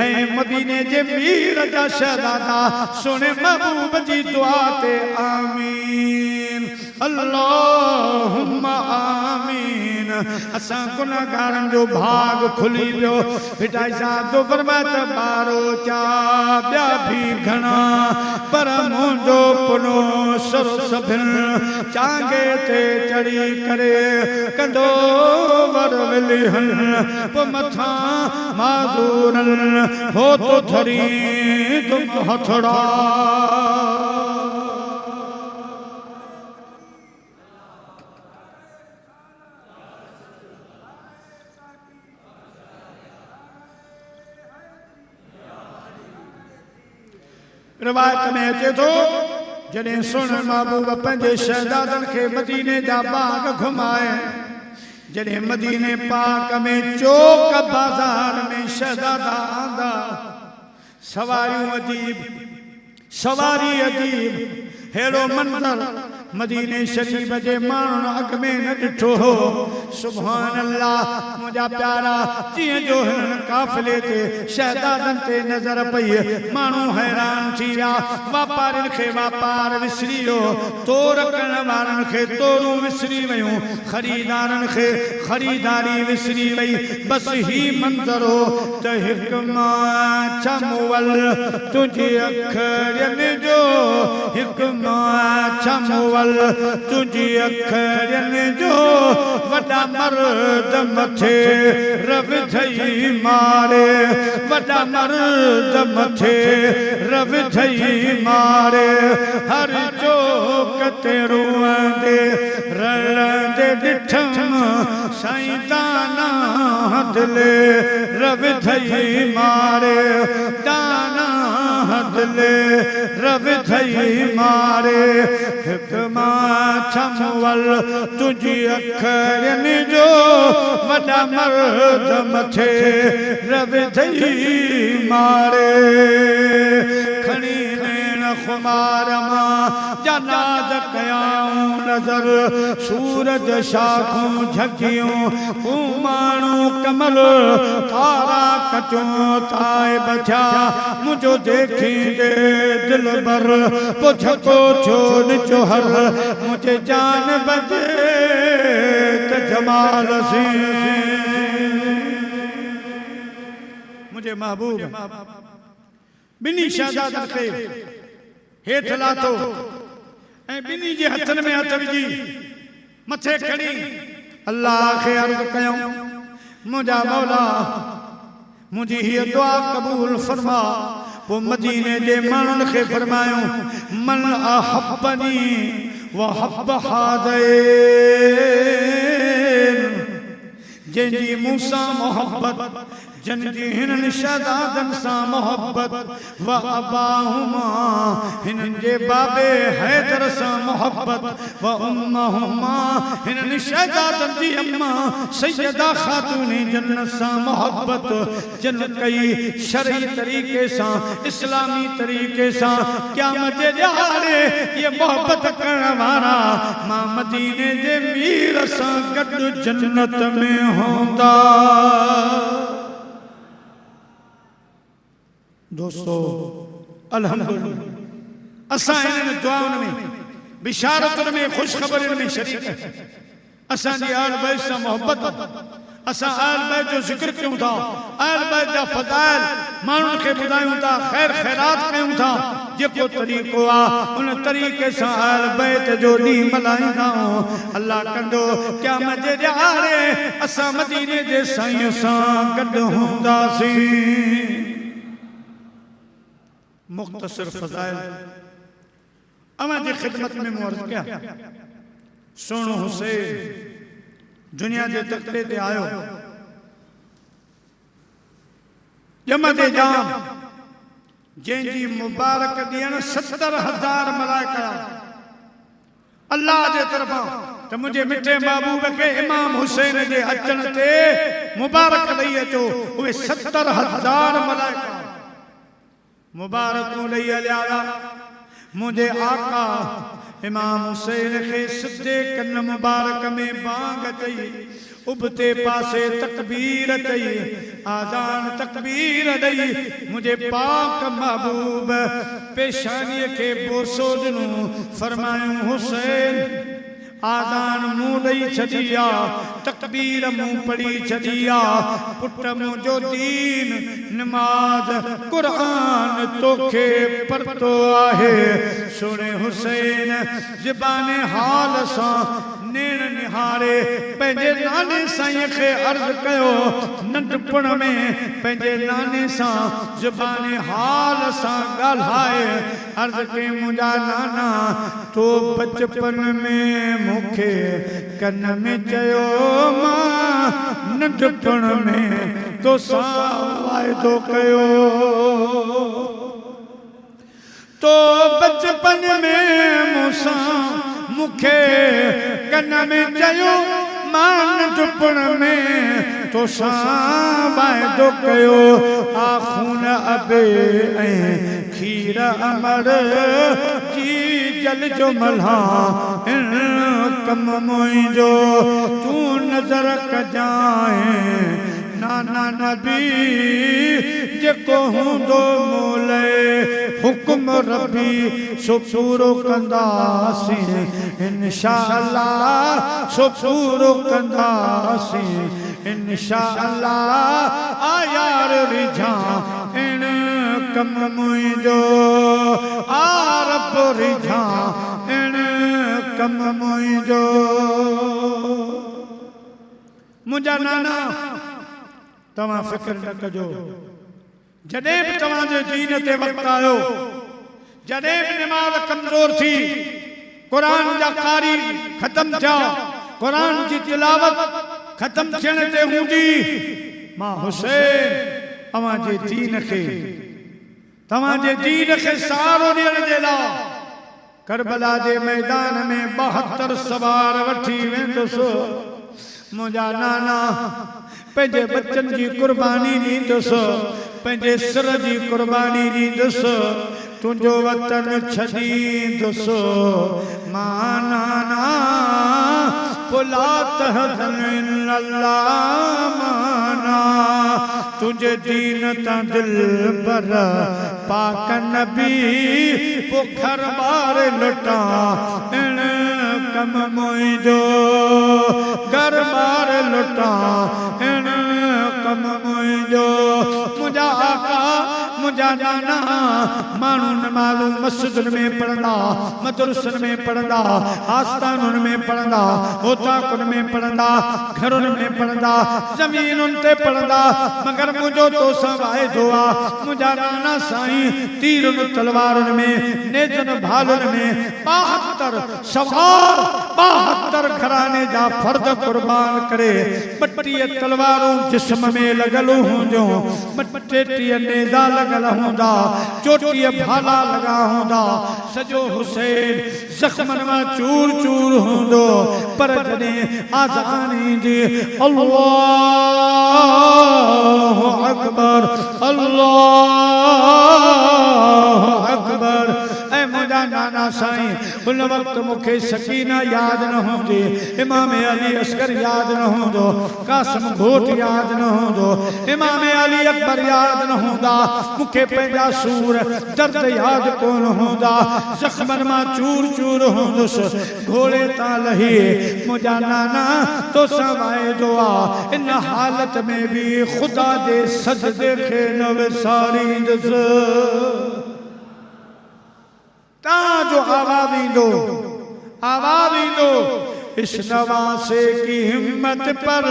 ऐ मदीने जे मीर जा शहजादा सोने महबूब जी दुआ ते आमीन अल्लाहुम्मा आमीन असां गुनहगारन जो भाग खुली पियो पिटाई साहब तो फरमात बारो चा ॿिया भी घणा पर मुंहिंजो पुनो सर सभिन चांगे ते चढ़ी करे कंदो वर विलिहन पो मथां माज़ूरन हो तो थरी तुम हथड़ा रिवायत में अचे तो जॾहिं सुन महबूब पंहिंजे शहजादन के मदीने जा बाग घुमाए जॾहिं मदीने पाक में चौक बाजार में शहजादा आंदा सवारियूं अजीब, सवारी अजीब, हेड़ो मंज़र मदीने शरीफ जे माण्हुनि अॻ में न ॾिठो हो। सुभान अल्लाह, मुंहिंजा प्यारा, जीअं जो हिन काफ़िले ते शहदादनि ते नज़र पई, माण्हू हैरान थी विया। वापारियुनि खे वापार विसरी वियो, तोड़ करण वारनि खे तोड़ूं विसरी वियूं, ख़रीदारनि खे ख़रीदारी विसरी वई। बसि ही मंज़र हो त हिक मां छा मुअल तुंहिंजी अखियुनि जो, हिक मां छा मुअल तुझी अखियुनि जो, वॾा मर्द मथे रविधई मारे, वॾा मर्द मथे रविधई मारे। हर चौक ते रोअंदे रलंदे ॾिठमि साईं दाना दिले रविधई मारे, दाना दिले रविधई मारे। हिक मां छा मुअल तुझी अखियुनि जो, वॾा मर्द मथे रविधई मारे। खणी नैण खुमार मां जनाज़ कयाऊं नज़र, सूरज शाखूं झकियूं, हू माण्हू कमल तारा कचूं ताए बचा। मुझो देखी दे दिल भर पो झको छो निचो हर, मुझे जान बजे त जमाल से। मुझे महबूब बिनी शहजादनि खे हेठि लाथो ऐं बिनी जे हथनि में हथ विझी मथे खणी अल्लाह खे अर्ज़ कयूं, मुंहिंजा मौला मुंहिंजी हीअ दुआ क़बूल फरमा। वो मदीने जे माण्हुनि खे फरमायूं, मन अहब्बनी व हब्ब हाज़ैन, जंहिंजी मूंसां मोहब्बत, जंहिंजी हिननि शहदादनि सां मोहब्बत, व अबाहुमा हिननि जे बाबे हैदर सां मोहब्बत, व उम्महुमा हिननि शहदादनि जी अम्मा सैयदा खातून जन्नत सां मोहब्बत, जिन कई शरई तरीक़े सां इस्लामी तरीक़े सां क़यामत जे ॾियारे ये मोहब्बत करण वारा मां मदीने जे मीर सां गॾु जन्नत में हूंदा। दोस्तों अल्हम्दुलिल्लाह असां इन दुआउनि में बिशारतुनि में ख़ुशख़बरियुनि में शरीक असांजी आल बैत सां मोहब्बत, असां आल बैत जो ज़िक्र कयूं था, आल बैत जा फ़ज़ाइल माण्हुनि खे ॿुधायूं था, ख़ैर ख़ैरात कयूं था। जेको तरीक़ो आहे उन तरीक़े सां आल बैत जो ॾींहुं मल्हाईंदा आहियूं। अल्लाह कंदो क़यामत जे ॾियारे असां मदीने जे साईं सां गॾु हूंदासीं। मुख़्तसर फ़ज़ाइल अवां जी ख़िदमत में मुअर्ज़ कया। सोनो हुसैन दुनिया जे तख़्ते ते आयो, ॼम ते जाम, जंहिंजी मुबारक ॾियण 70,000 मलाइका अल्लाह जे तरफ़ां त मुंहिंजे मिठे महबूब खे इमाम हुसैन जे अचण ते मुबारक ॾेई अचो। उहे 70,000 मलाइका मुबारकूं ॾेई हलिया। मुझे आका इमाम हुसैन खे सिद्धे कन मुबारक में बांग चई, उबते पासे तकबीर चई, आज़ान तकबीर ॾई मुझे पाक महबूब पेशानी के बोसो ॾिनो, फरमायूं हुसैन आज़ान मुंह ॾई छॾिया, तकबीर मुंह पढ़ी छॾिया, पुट मुंहिंजो दीन नमाज क़ुरान तोखे परतो आहे। सुणे हुसैन ज़बान हाल सां नेण निहारे पंहिंजे नाने साईं खे अर्ज़ कयो, नंढपण में पंहिंजे नाने सां ज़बान हाल सां ॻाल्हाए अर्ज़ कई, मुंहिंजा नाना तो बचपन में मूंखे कन में चयो, मां नंढपण में तो सां वाइदो कयो, तो बचपन में मूंसां मूंखे कन में चयो, मां नंढपण में तो सां वाइदो कयो आ खून अबे ऐं खीर अमर जी जल जो मल्हा इन कम मुंहिंजो तूं नज़र कजाए नाना नबी जेको हूंदो मोले हुक्म रबी सो पूरो कंदासीं इंशाअल्लाह सो पूरो कंदासीं इंशाअल्लाह आ यार रिझा इन कम मुंहिंजो आ रब रिझा इन कम मुंहिंजो मुंहिंजा नाना तव्हां फिक्र न कजो जॾहिं बि तव्हांजे दीन ते वक़्तु आयो जॾहिं बि निमाज़ कमज़ोर थी क़ुरान जा कारी ख़त्म थिया क़ुरान जी तिलावत ख़त्म थियण ते हूंदी मां हुसैन तव्हांजे दीन खे सहारो ॾियण जे लाइ करबला जे मैदान में 72 सवार वठी वेंदुसि मुंहिंजा नाना पंहिंजे बच्चन जी कुर्बानी ॾींदुसि पंहिंजे सिर जी कुर्बानी ॾींदुसि तुंहिंजो वतन छॾींदुसि मां नाना पुला तहज़न अल्लाह माना तुंहिंजे दीन तां दिल पर पाक नबी पोखर ॿार लुटा इन कम मुंहिंजो घर ॿार लुटा इन कम मुंहिंजो मुंहिंजा आका मुंहिंजा नाना माण्हू नमाज़ मस्जिदुनि में पढ़ंदा मदरसनि में पढ़ंदा आस्थानुनि में पढ़ंदा होताकुनि में पढ़ंदा घरुनि में पढ़ंदा ज़मीनुनि ते पढ़ंदा मगर मुंहिंजो तोसां वाइदो आहे मुंहिंजा नाना साईं तीरुनि तलवारुनि में नेज़नि भालुनि में 72 सवार 72 घराने जा फर्द कुर्बान करे 32 तलवारूं जिस्म में लॻल हूंदियूं 32 नेज़ा लॻल हूंदा 34 भाला लॻा हूंदा सॼो हुसैन ज़ख़्मनि मां चूर चूर हूंदो पर जॾहिं आज़ान ईंदी अल्लाहु अकबर अल्लाहु अकबर ऐं मुंहिंजा नाना साईं उन वक़्तु मूंखे सकीना यादि न हूंदी इमाम अली असगर यादि न हूंदो कासिम घोट यादि न हूंदो इमाम अली अकबर यादि न हूंदा मूंखे पंहिंजा सूर दर्द यादि कोन हूंदा ज़ख़्मनि मां चूर चूर हूंदुसि घोड़े तां लही मुंहिंजा नाना तोसां वाइदो आहे इन हालत में बि ख़ुदा जे सजदे खे न विसारींदुसि ताजो आवाज़ ईंदो इस नवासे की हिम्मत पर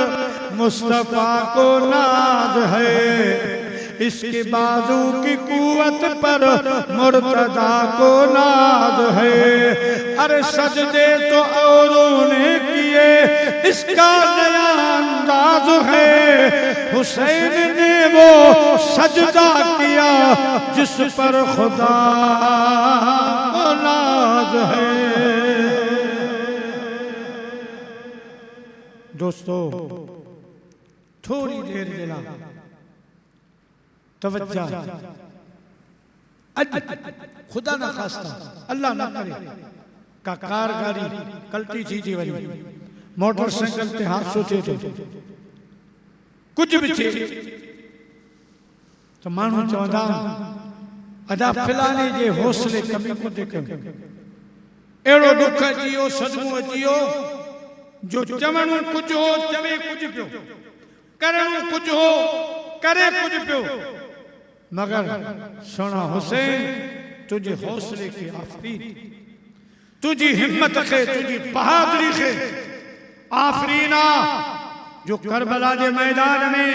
मुस्तफा को नाज है इसके बाजू की कुव्वत पर मुर्तदा को नाज है अरे सजदे तो औरों ने किए इसका नया अंदाज है हुसैन ने वो सजदा किया जिस पर खुदा को नाज है दोस्तों थोड़ी देर के लिए तवज्जो खुदा ना खास्ता अल्लाह ना करे का कार गाड़ी कल्टी थी वही मोटरसाइकिल ते हादसो थे तो कुछ भी थे तो मानू चवंदा अदा फिलाने जे हौसले कमी को देखे एड़ो दुख जियो सदमो जियो जो चवणु कुछ हो चवे कुछ पियो करणु कुछ हो करे कुछ पियो मगर सोना हुसैन तुझे हौसले की आफरीन तुझी हिम्मत के तुझी बहादुरी के आफरीना जो करबला के मैदान में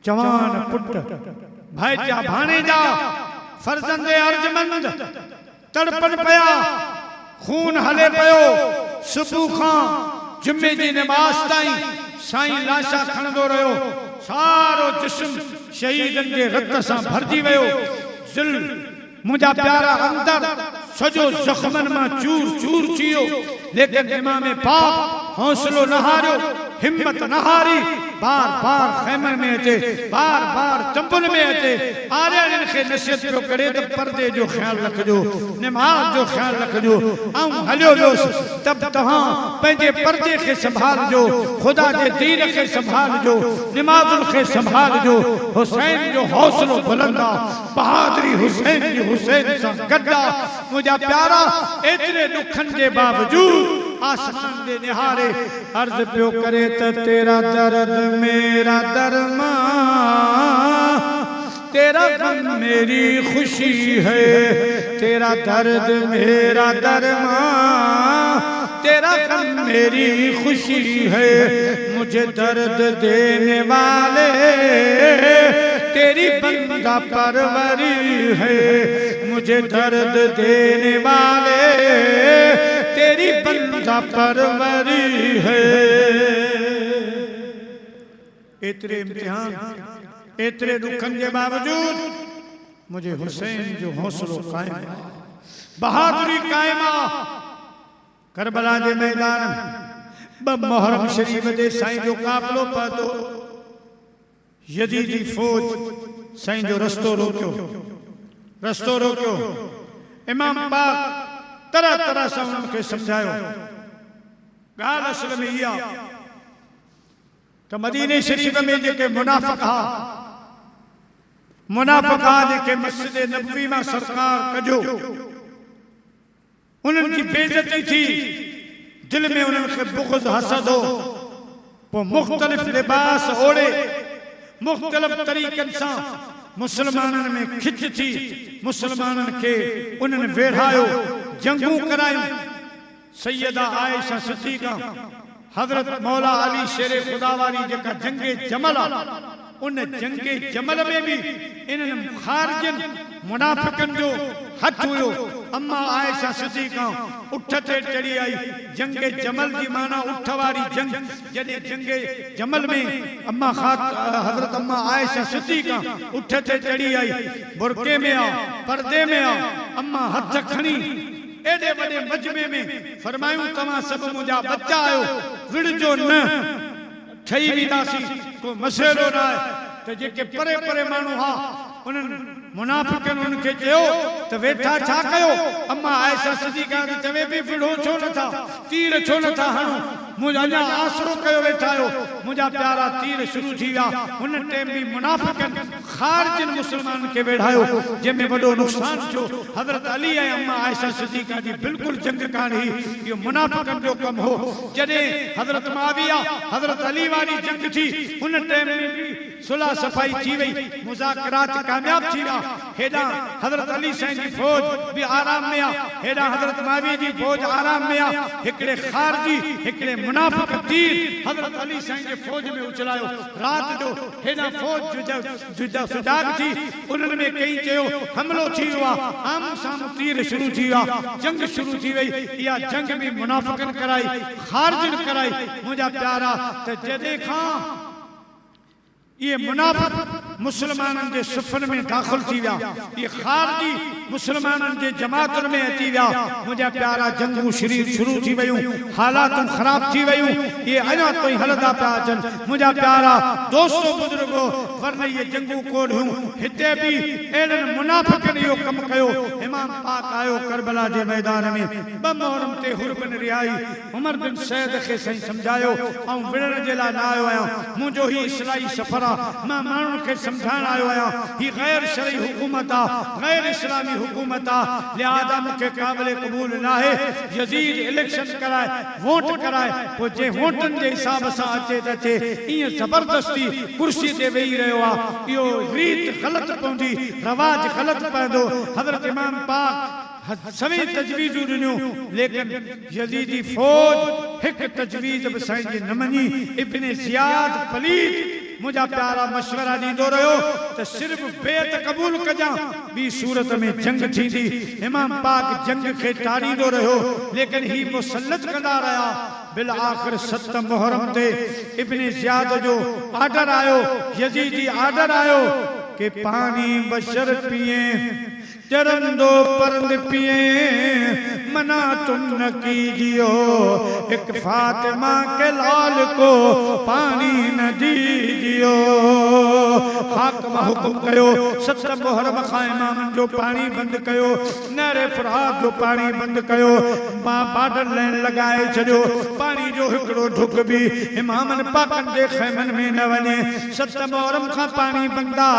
जवान पुट भाई जा भाने जा फर्जंदे अर्जमंद तड़पन पया खून हले पयो सुबह खां जुम्मे जी नमाज ताईं साईं लाशा खणंदो रहियो सारो जिस्म शहीदन के रक्त सां भरजी वियो दिल मुंहिंजा प्यारा अंदर सजो जख्मन मां चूर चूर थियो लेकिन इमाम पाक हौसलो न हारियो हिम्मत न हारी बार बार खैमन में अचे, बार बार चंबुल में अचे, आर्यन खे नसीहत पियो करे त पर्दे जो ख्याल रखजो, नमाज जो ख्याल रखजो, ऐं हलियो वियोसि तब तव्हां पंहिंजे पर्दे खे संभालजो, ख़ुदा जे दीन खे संभालजो, नमाज़ुनि खे संभालजो। हुसैन जो हौसलो बुलंद आहे, बहादुरी हुसैन जी हुसैन सां गॾु आहे। मुंहिंजा प्यारा एतिरे ॾुखनि जे बावजूद आसमान दे निहारे अर्ज़ पियो करे त तेरा दर्द मेरा दरमा, तेरा गम मेरी खुशी है, तेरा दर्द मेरा दरमा, तेरा गम मेरी खुशी है। मुझे दर्द देने वाले तेरी बंदा परवरी है, मुझे दर्द देने वाले तेरी बंदा परवरी है। एतरे इम्तिहान एतरे दुखन के बावजूद मुझे हुसैन जो हौसलो कायम, बहादुरी कायम। करबला के मैदान में मुहर्रम शरीफ जे साईं जो काफिलो पहुतो, यजीदी फौज साईं जो रस्तो रोकियो। इमाम पाक तरह तरह से उनके समझायो। गाल असल में इहा तो मदीने शरीफ में जेके मुनाफिक हा जेके मस्जिद नबवी में सरकार कजो, उन्हनि की बेइज्जती थी, दिल में उन्हनि खे बुग़्ज़ हसद हो। पोइ मुख़्तलिफ़ लिबास ओढ़े मुख़्तलिफ़ तरीक़नि सां मुसलमाननि में खिच थी, मुसलमाननि खे उन्हनि वेढ़ायो, जंगूं करायूं। सैयदा आयशा सिद्दीक़ा, हज़रत मौला अली शेरे खुदा वारी जेका जंगे जमल आहे, उन जंगे जमल में भी इन्हनि ख़ारिजन मुनाफिकन जो हथ हुयो। अम्मा आयशा सिद्दीक़ा उठ ते चढ़ी आई। जंगे जमल की माना उठ वारी जंग। जॾहिं जंगे जमल में हज़रत अम्मा आयशा सिद्दीक़ा उठ ते चढ़ी आई, बुरके में आ, पर्दे में आ, अम्मा हथ खणी एडे वडे मजमे में फरमायूं, तव्हां सभु मुंहिंजा बच्चा आयो, विड़जो न, ठही वेंदासीं, को मसइलो न आहे। त जेके परे परे माण्हू हा उन्हनि मुनाफिकनि उनखे चयो त वेठा छा कयो? अम्मा आयशा सिद्दीक़ा खे चवे पई, विड़ो छो नथा, तीर छो नथा हणो, मुंहिंजा अञा आसरो कयो वेठा आहियो। मुंहिंजा प्यारा तीर शुरू थी विया। हुन टाइम बि मुनाफिकनि ख़ारिजनि मुस्लमाननि खे वेढ़ायो, जंहिंमें वॾो नुक़सान थियो। हज़रत अली ऐं अम्मा आयशा सिद्दीक़ा जी बिल्कुलु जंग कान हुई, इहो मुनाफिकनि जो कमु हो। जॾहिं हज़रत मुआविया हज़रत अली वारी जंग थी, हुन टाइम में सुलह सफ़ाई थी वई, मुज़ाकरात कामयाब थी विया। हेॾां हज़रत अली साईं जी फ़ौज बि आराम में आहे, हेॾां हज़रत मुआविया जी फ़ौज आराम में आहे। हिकिड़े ख़ारिजी हिकिड़े मुनाफिक तीर हज़रत अली साईं जे फ़ौज में उछलायो। रात जो हेॾां फ़ौज सुजाग थी, उन्हनि में कई चयो हमिलो थी वियो आहे, आम्हूं साम्हूं तीर शुरू थी विया, जंग शुरू थी वई। इहा जंग बि मुनाफिकनि कराई, ख़ारिजनि कराई। मुंहिंजा प्यारा, त जॾहिं खां ये मुनाफिक मुसलमाननि जे सफ़न में दाख़िल थी विया, ये ख़ारिजी मुसलमाननि जे जमातुनि में अची विया, मुंहिंजा प्यारा जंगूं शुरू थी वयूं, हालातूं ख़राब थी वयूं। ये अञा ताईं हलंदा पिया अचनि। मुंहिंजा प्यारा दोस्तो बुज़ुर्गो, वरना ये जंगूं कोन हुयूं। हिते बि अहिड़नि मुनाफिकनि इहो कमु कयो। इमाम पाक आयो करबला जे मैदान में, ॿ मुहर्रम ते हुरबन रिहाई उमर बिन सैद खे साईं सम्झायो, ऐं विढ़ण जे लाइ न आयो आहियां, मुंहिंजो ही इस्लाही सफ़र आहे, मां माण्हुनि खे सम्झाइण आयो आहियां। ही गैर शरई हुकूमत आहे, गैर इस्लामी हुकूमत आहे, लिहाज़ा मूंखे क़ाबिल क़बूल न आहे। यज़ीद इलेक्शन कराए, वोट कराए, पोइ जे वोटनि जे हिसाब सां अचे त अचे, ईअं ज़बरदस्ती कुर्सी ते वेही रहियो आहे। इहो रीत ग़लति पवंदी, रवाज ग़लति पवंदो। हज़रत इमाम पाक सभी तजवीज़ूं ॾिनियूं, लेकिन यज़ीदी फ़ौज हिकु तजवीज़ बि साईं जी न मञी। इब्ने ज़ियाद पलीद मुंहिंजा प्यारा मशवरा ॾींदो रहियो त सिर्फ़ु बेत क़बूल कजां, ॿी सूरत में जंग थींदी। इमाम पाक जंग खे टारींदो रहियो, लेकिन ही मुसलत कंदा रहिया। बिल आख़िर 7 मुहर्रम ते इब्ने ज़ियाद जो आर्डर आयो, यज़ीदी आर्डर आयो, कि पानी बशर पिए चरंदो परंद पिए मना तुम न कीजियो एक फातिमा के लाल को पानी न दीजियो। हाकम हुक्म कयो 17 मुहर्रम खाइमाम जो पानी बंद कयो नहरे फुरात जो पानी बंद कयो बाडर लाइन लगाए छो पानी जो हिकड़ो ढुक भी इमामन पाकन जे खैमन में न वने 17 मुहर्रम खां पानी बंदा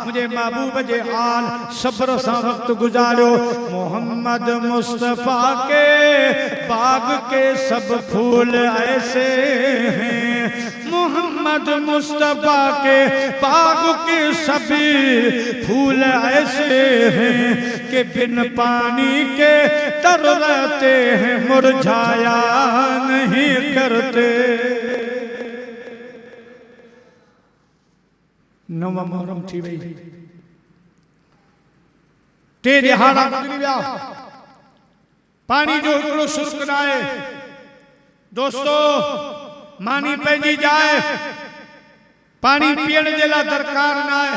मुझे महबूब जे आल सब्र सां वक्त गुजारो। मोहम्मद मुस्तफा के बाग के सब फूल ऐसे हैं मोहम्मद मुस्तफा के बाग के सभी फूल ऐसे हैं कि बिन पानी के तर रहते हैं मुरझाया नहीं करते। नवा मुहर्रम थी वही टे दिहाड़ा गुजरी विया पानी जो हिकिड़ो सुर्क न आहे दोस्तों मानी पंहिंजी जाए पानी पीअण जे लाइ दरकार न आहे।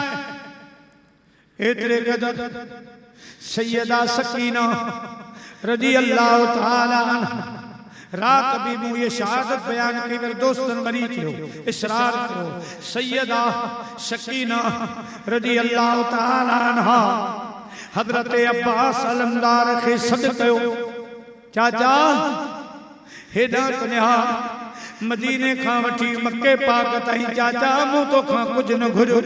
एतिरे क़दर सैयदा सकीना रज़ी अल्लाह तआला अन्हा रात भी मूं ये शहादत बयान कई मेरे दोस्तन मरी थियो इसरार कयो सैयदा सकीना रज़ी अल्लाह तआला अन्हा हजरत अब्बास अलमदार खे सद कयो चाचा हेॾा कन्या मदीने खां वठी मक्के पाक ताईं चाचा मूं तोखां कुझु न घुरियो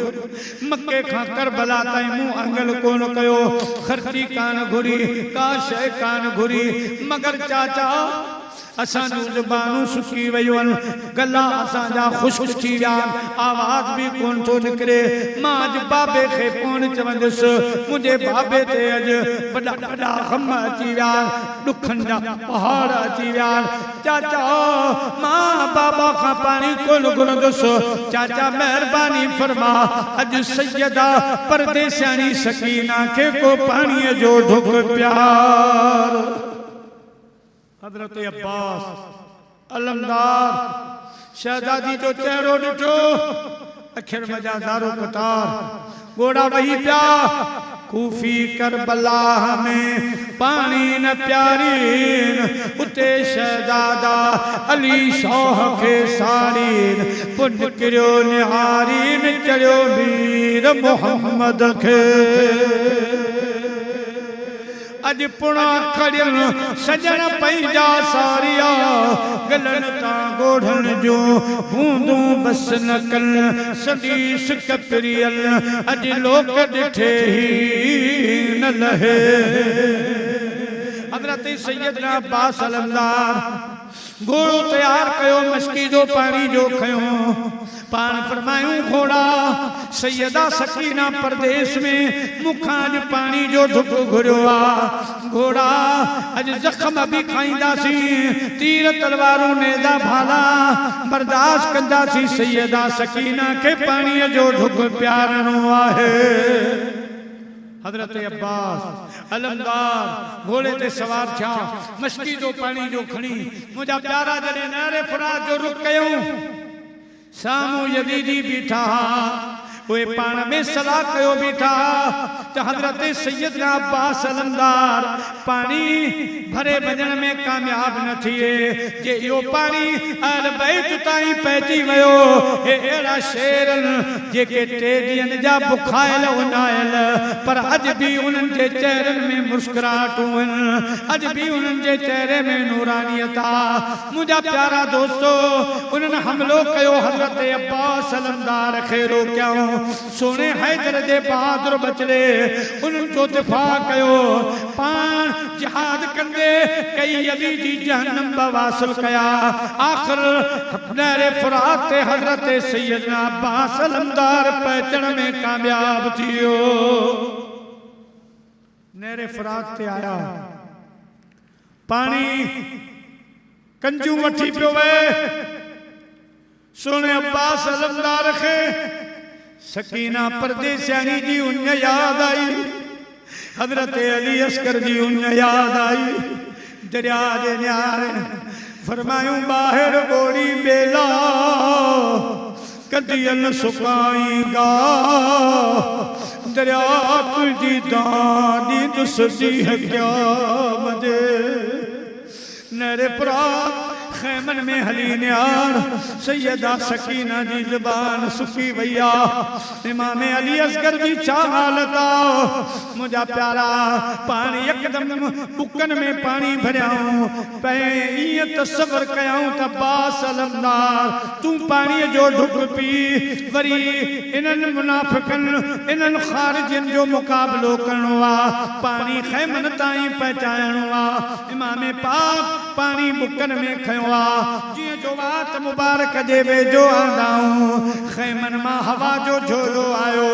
मक्के खां करबला ताईं मूं अंगल कोन कयो खर्ची कान घुरी का शइ कान घुरी मगर चाचा असांजूं ज़ुबानूं सुकी वयूं आहिनि गला असांजा ख़ुश्क थी विया आवाज़ भी कोन थो निकिरे। मां अॼु बाबे खे कोन चवंदुसि मुंहिंजे बाबे ते अॼु वॾा वॾा ग़म अची विया ॾुखनि जा पहाड़ अची विया चाचा मां बाबा खां पाणी कोन घुरंदुसि चाचा महिरबानी फरमा अॼु सैयदा परदेसाणी सकीना खे को पाणीअ जो ढुक प्यार। हजरत अब्बास अलमदार शहजादी जो चेहरो ॾिठो अखिर मजा दारो कतार गोड़ा वही पिया कूफी करबला में पानी न प्यारीन उते शहजादा अली शौह खे सारीन पुन किरियो निहारीन चढ़ियो वीर मोहम्मद खे अज पुणा खड़ियल सजन पंहिंजा सारिया गलन तां गोढ़न जो बूंदूं बस न कन सदीस कपरियल अज लोक ॾिठे ही न लहे। हजरत सैयदना अब्बास अलमदार घोड़ो तैयार कयो मस्की जो पानी जो खयो पान फरमायूं घोड़ा सैयदा सकीना परदेस में मुखां अॼु पानी जो ढुक घुरियो आ घोड़ा अॼु जख्म बि खाईंदासीं तीर तलवारूं नेज़ा भाला बर्दाश्त कंदासीं सैयदा सकीना खे पाणीअ जो ढुक प्यारणो आहे। हजरत अब्बास अलमदार घोड़े ते सवार थिया मस्की जो पानी जो खणी मुंहिंजा प्यारा जॾहिं नहरे फुरात जो रुख कयूं सामू यजीदी बीठा वे पान में सलाह कयो बीठा तो हजरत सैयदना अब्बास अलमदार पानी भरे वजन में कामयाब न थिए जे यो पानी अल बैत ताई पहुची वयो हे एड़ा शेरन जेके टे ॾींहंनि जा बुखायल उनायल पर अज भी उन्हनि जे चेहरनि में मुस्कुराहटूं आहिनि अज भी उन्हनि जे चेहरे में नूरानियत आ। मुंहिंजा प्यारा दोस्तो उन्हनि हमलो कयो हजरत अब्बास अलमदार खे रोकियाऊं सोने हैदर जे बहादुर बचड़े उन्हनि जो दिफ़ा कयो पान जिहाद कंदे कई यज़ीदी जहन्नम बवासिल कया आखिर नहरे फुरात ते हजरत सैयदना अब्बास अलमदार पहुचण में कामयाब थियो। नहरे फुरात ते आया पानी कंजू वठी पियो वे सोने अब्बास अलमदार खे सकीना परदेसानी जी उन याद आई हजरत अली अस्कर जी उन याद आई दरिया दे न्यारे फरमायूं बाहर बोड़ी बेला कदियन सुकाईगा दरिया तुझी दानी तुसदी है क्या मजे नरे फरात खैमन में हली न्यार सैयदा सकीना जी ज़बान सुखी भैया इमाम अली असगर जी चालता मुझा प्यारा पानी एकदम बुकन में पानी भरियाऊं पे ये तस्वर कयाऊं तब्बास अलमदार तू पानी जो ढुक पी वरी इनन मुनाफिकन इनन खारिजन जो मुकाबलो करनवा पानी खैमन ताई पहुंचाइणवा इमाम पाक पानी बुकन में खयोआ जी जो बात मुबारक जे वेझो आंदाऊं खैमन मां हवा जो झोलो आयो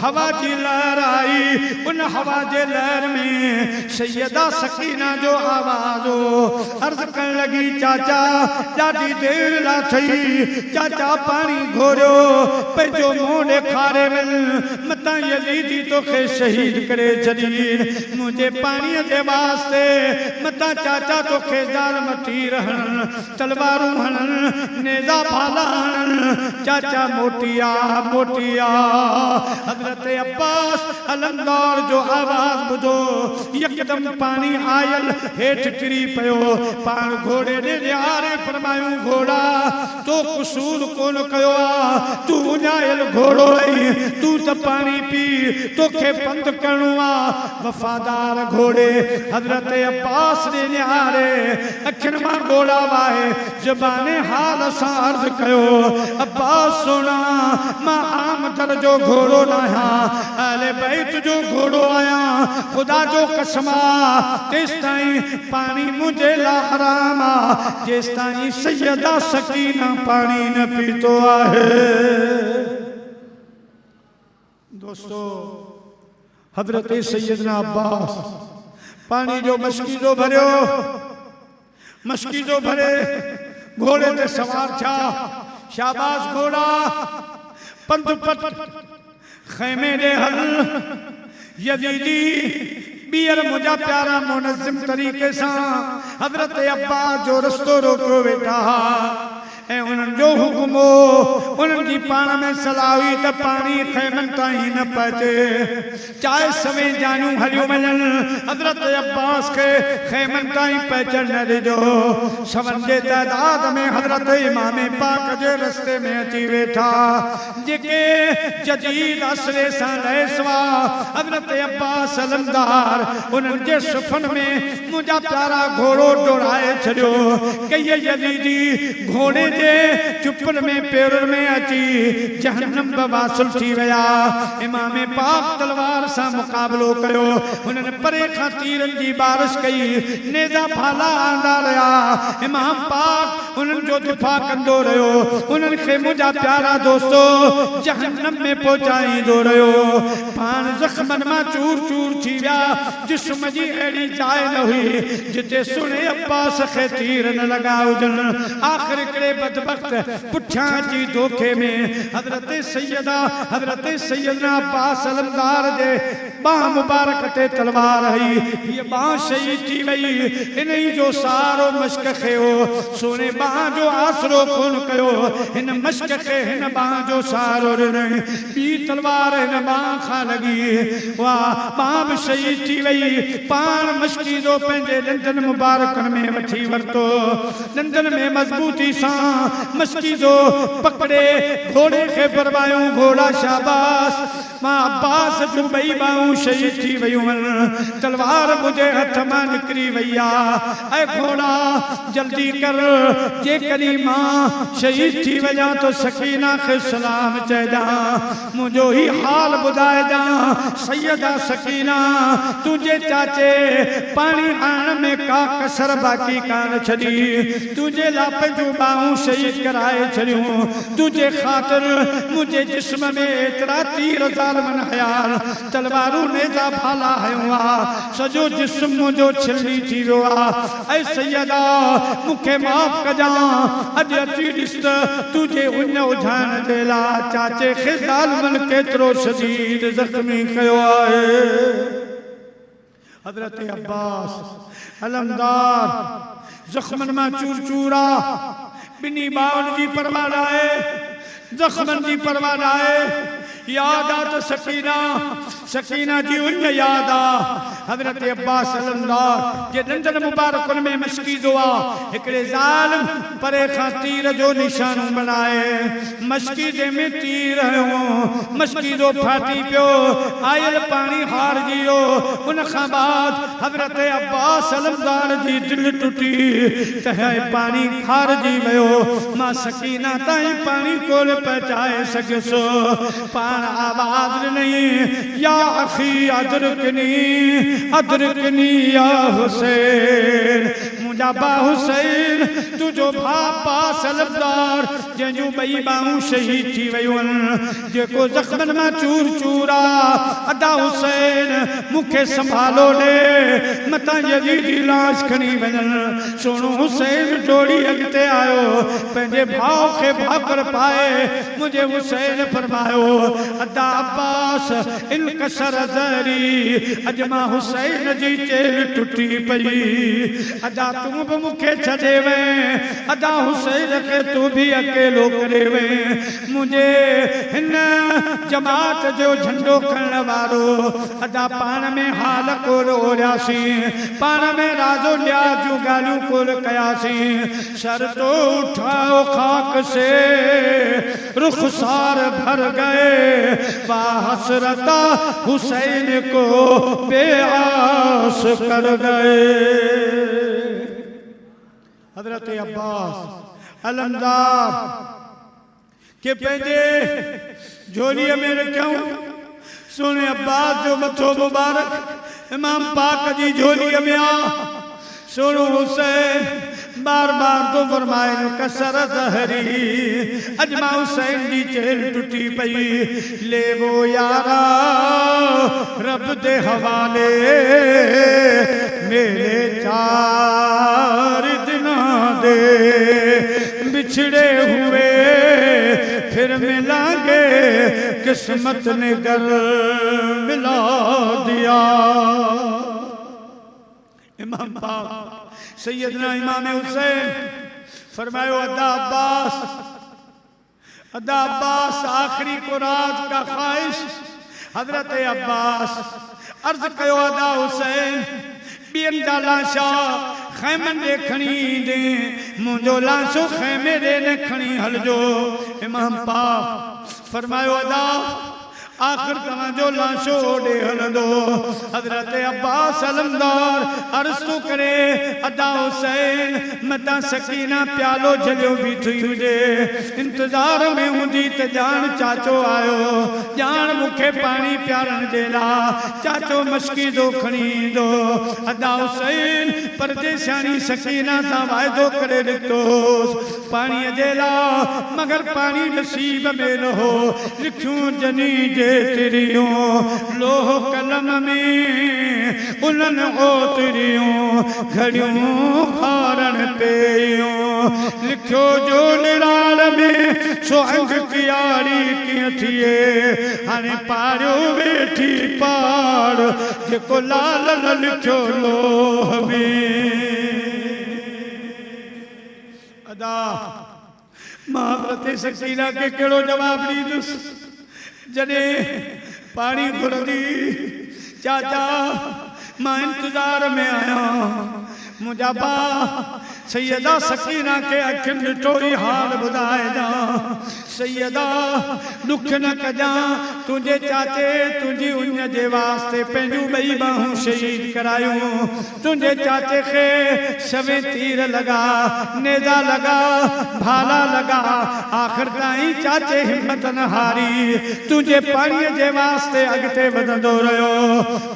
हवा जी लहर आई उन हवा जे लहर में सैयदा सकीना जो आवाज़ अर्ज कर लगी चाचा ॾाढी देर ला थई चाचा पानी घोरियो पंहिंजो मुंहुं ॾेखारे वन मतां यज़ीदी तोखे शहीद करे छॾी मुंहिंजे पाणीअ जे वास्ते मतां चाचा तोखे ज़ालिम थी रहन तलवारूं हणन नेज़ा भाला हणन चाचा मोटिया मोटिया हज़रत अब्बास अलमदार जो आवाज़ ॿुधो यकदम पानी आयल हेठ किरी पियो पाण घोड़े ॾे ॾियारे फरमायूं घोड़ा तो कसूर कोन कयो आ तू उञायल घोड़ो आई तू त पानी पी तोखे पंध करणो आ वफादार घोड़े हज़रत अब्बास ॾे न्यारे अखियुनि मां ॻोड़ा वाहे ज़बाने हाल सां अर्ज़ कयो अब्बास सोना मां आम दर जो घोड़ो न आहियां अहले बैत जो घोड़ो आहियां ख़ुदा जो कसम आ तेसिताईं पानी मुंहिंजे लाइ हराम आ जेसिताईं सैयदा सकीना पानी न पीतो आहे दोस्तों हज़रत सैयदना अब्बास पानी जो मशकीज़ो भरियो मशकीज़ो भरे घोड़े ते सवार छा शाबाश घोड़ा पंध पट खैमे दे हल यज़ीदी बीर मुझा प्यारा मुनज़्ज़िम तरीक़े सां हज़रत अब्बास जो रस्तो रोको वेठा ऐं उन्हनि जो हुकुम हो उन्हनि जी पाण में सलाह हुई त पानी खैमन ताईं न पहुचे चाहे सवें जानियूं हलियूं वञनि हज़रत अब्बास खे खैमन ताईं पहुचण न ॾिजो सवन जे तइदाद में हज़रत इमाम पाक जे रस्ते में अची वेठा जेके जदीद असले सां लैस हुआ हज़रत अब्बास अलमदार उन्हनि जे सुफ़न में मुंहिंजा प्यारा घोड़ो डोड़ाए छॾियो कई यज़ीदी घोड़े चुपन में पेरन में अची जहन्नम बवासिल थी वया इमाम पाक तलवार सा मुकाबलो कयो उन्हनि परे खां तीरन जी बारिश कई नेज़ा भाला आंदा रहा इमाम पाक उन्हनि जो दिफ़ा कंदो रहियो उन्हनि खे मुंहिंजा प्यारा दोस्तो जहन्नम में पहुचाईंदो रहियो पाण ज़ख्मन मां चूर चूर थी विया जिस्म जी अहिड़ी जाइ न हुई जिते सुणे अब्बास खे तीर न लॻा हुजनि आख़िर हिकिड़े बदबख्त पुठियां जी धोखे में हज़रत सैयदना अब्बास अलमदार जे बाह मुबारक ते तलवार हई ये बाह शहीद थी वई इन जो सारो मश्क खयो सोने बाह जो आसरो कोन कयो इन मश्क खे हिन बाह जो सारो ॾिनई ॿी तलवार हिन बाह खां लॻी वाह बाह बि शहीद थी वई पाण मश्कीज़ो पंहिंजे ॾंदनि मुबारकनि में वठी वरितो ॾंदनि में मज़बूती सां मशकीज़ो पकड़े घोड़े के फरमायूं घोड़ा शाबाश मां अब्बास जो ॿई बाहूं शहीद थी वयूं तलवार मुझे हथ मां निकिरी वई आहे ऐं घोड़ा जल्दी कर जेकॾहिं मां शहीद थी वञा तो सकीना खे सलाम चइजां मुंहिंजो ही हाल ॿुधाइजां सैयदा सकीना तुंहिंजे चाचे पाणी आणण में का कसर बाक़ी कान छॾी तुंहिंजे लाइ पंहिंजूं बाहूं शहीद कराए छॾियूं तुझे खातिर मुझे जिस्म में एतिरा तीर ज़ालिमन हयाल तलवारूं नेज़ा भाला हयूं सॼो जिस्म मुंहिंजो छिलनी थी वियो ऐं सैयदा मूंखे माफ़ कजां अॼु अची ॾिस त तुझे उन उझाइण जे लाइ चाचे खे ज़ालिमन केतिरो शदीद ज़ख़्मी कयो आहे हज़रत अब्बास अलमदार ज़ख़्मन मां चूर चूरा बिनी बाउन जी परवाह नाहे ज़ख़्मन जी परवाह नाहे याद आ त सकीना सकीना जी उन याद आ हजरत अब्बास अलमदार जे दंदन मुबारक में मशकी दुआ एकड़े जालिम परे खां तीर जो निशान बनाए मशकी जे में तीर हो मशकी जो फाटी पियो आयल पानी हार जियो उन खां बाद हजरत अब्बास अलमदार जी दिल टूटी तहे पानी खार जी वयो मां सकीना ताई पानी कोल पहुंचाए सगसो पान आवाज नहीं या अखी अदरकनी या हुसैन मुजाबा हुसैन तुझो भापा सलबदार जंजू बई बाहू शहीद थी वयुन जेको जख्मन में चूर चूरा अदा हुसैन मुखे संभालो ले मता यजीदी लाश खणी वजन सोनो हुसैन डोड़ी अगते आयो पंहिंजे भाव के भाकर पाए मुझे हुसैन फरमायो अदा अब्बास इन कसर जरी अजमा हुसैन जी चेल टूटी पई अदा तू भी मुखे छड़े वे अदा हुसैन के तू भी अकेलो करे वे मुझे हिन जमात जो झंडो खण वारो अदा पान में हाल को रोयासी पान में राजो लिया जो गालू को कयासी सर तो उठाओ खाक से रुखसार भर गए हसरता हुसैन को बेआस कर गए हजरत अब्बास अलमदार के पंहिंजे झोलीअ में रखियो सुने अब्बास जो मथो मुबारक इमाम पाक जी झोलीअ में आ सुनो हुसैन बार बार तो फरमाए कसर जहरी अजमा हुसैन जी चेल टूटी पई ले वो यारा रब दे हवाले मेरे चार दिना दे बिछड़े हुए फिर मिलांगे किस्मत ने गल मिला दिया इमाम पाक सैयदना इमाम हुसैन फरमायो अदा अब्बास आखिरी को रात का ख्वाहिश हजरत अब्बास अर्ज कयो अदा हुसैन बियन जा लाशा खैमन दे खणी दे मुंजो लाशो खैमे दे ने खणी हलजो इमाम पाक फरमायो अदा आखिर तव्हांजो लाशो ओॾे हलंदो हज़रत अब्बास अलमदार अर्ज़ करे अदा हुसैन मता सकीना प्यालो जलियो बीठी हुजे इंतज़ार में हूंदी त ॼाण चाचो आयो ॼाण मूंखे पाणी पियारण जे लाइ चाचो मशकी जो खणी ईंदो अदा हुसैन परदेशानी सकीना सां वाइदो करे ॾिठोसि पाणीअ जे लाइ मगर पाणी नसीब में न हो लिखियूं जनी जे तेरियों लोह कलम में उलन ओतरियों घड़ियों खारण पेयों लिखो जो निराल में सुहंग कियारी की थिए हाने पारियो वेठी पाड़ जेको लाल न लिखो लोह में अदा महाप्रति सकीना के केड़ो जवाब ॾींदुसि जने पानी घुरंदी चाचा मां इंतजार में आया मुझा बा सैयदा सकीना के अखिन ॾिठो ई हाल ॿुधाए जा सैयदा दुख न कजा तुझे चाचे तुझी उन जे वास्ते पंहिंजूं ॿई बाहूं शहीद करायूं तुझे चाचे के सवे तीर लगा नेजा लगा भाला लगा आखिर ताईं चाचे हिम्मत न हारी तुझे पाणीअ जे वास्ते अॻिते वधंदो रहियो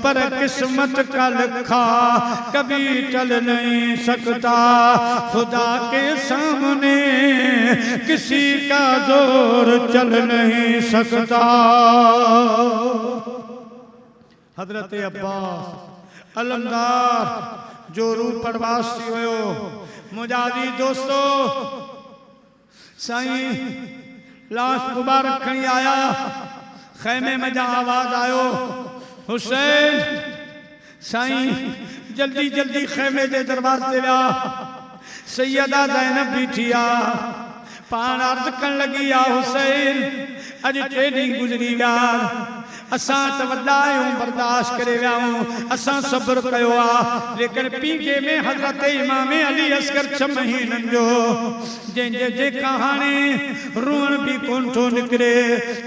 पर किस्मत का लिखा कभी टल नहीं सकता खुदा के सामने किसी का जोर चल नहीं सकता हजरत अब्बास अलमदार जो रू प्रवास थी वियो मुजादी दोस्तों साईं लाश मुबारक खणी आया खैमे में जा आवाज आयो हुसैन साईं जल्दी जल्दी खैमे के दरवाजे विया सैयदा ज़ैनब बीठी आ पान अर्ज करण लगी आ हुसैन अज 3 ॾींहं गुजरी विया असां त वॾा आहियूं बर्दाश्त करे विया आहियूं असां सब्र कयो आहे लेकिन पीके में हज़रत इमाम अली असगर 6 महीननि जो जंहिंजे कहाणी रुअण बि कोन थो निकिरे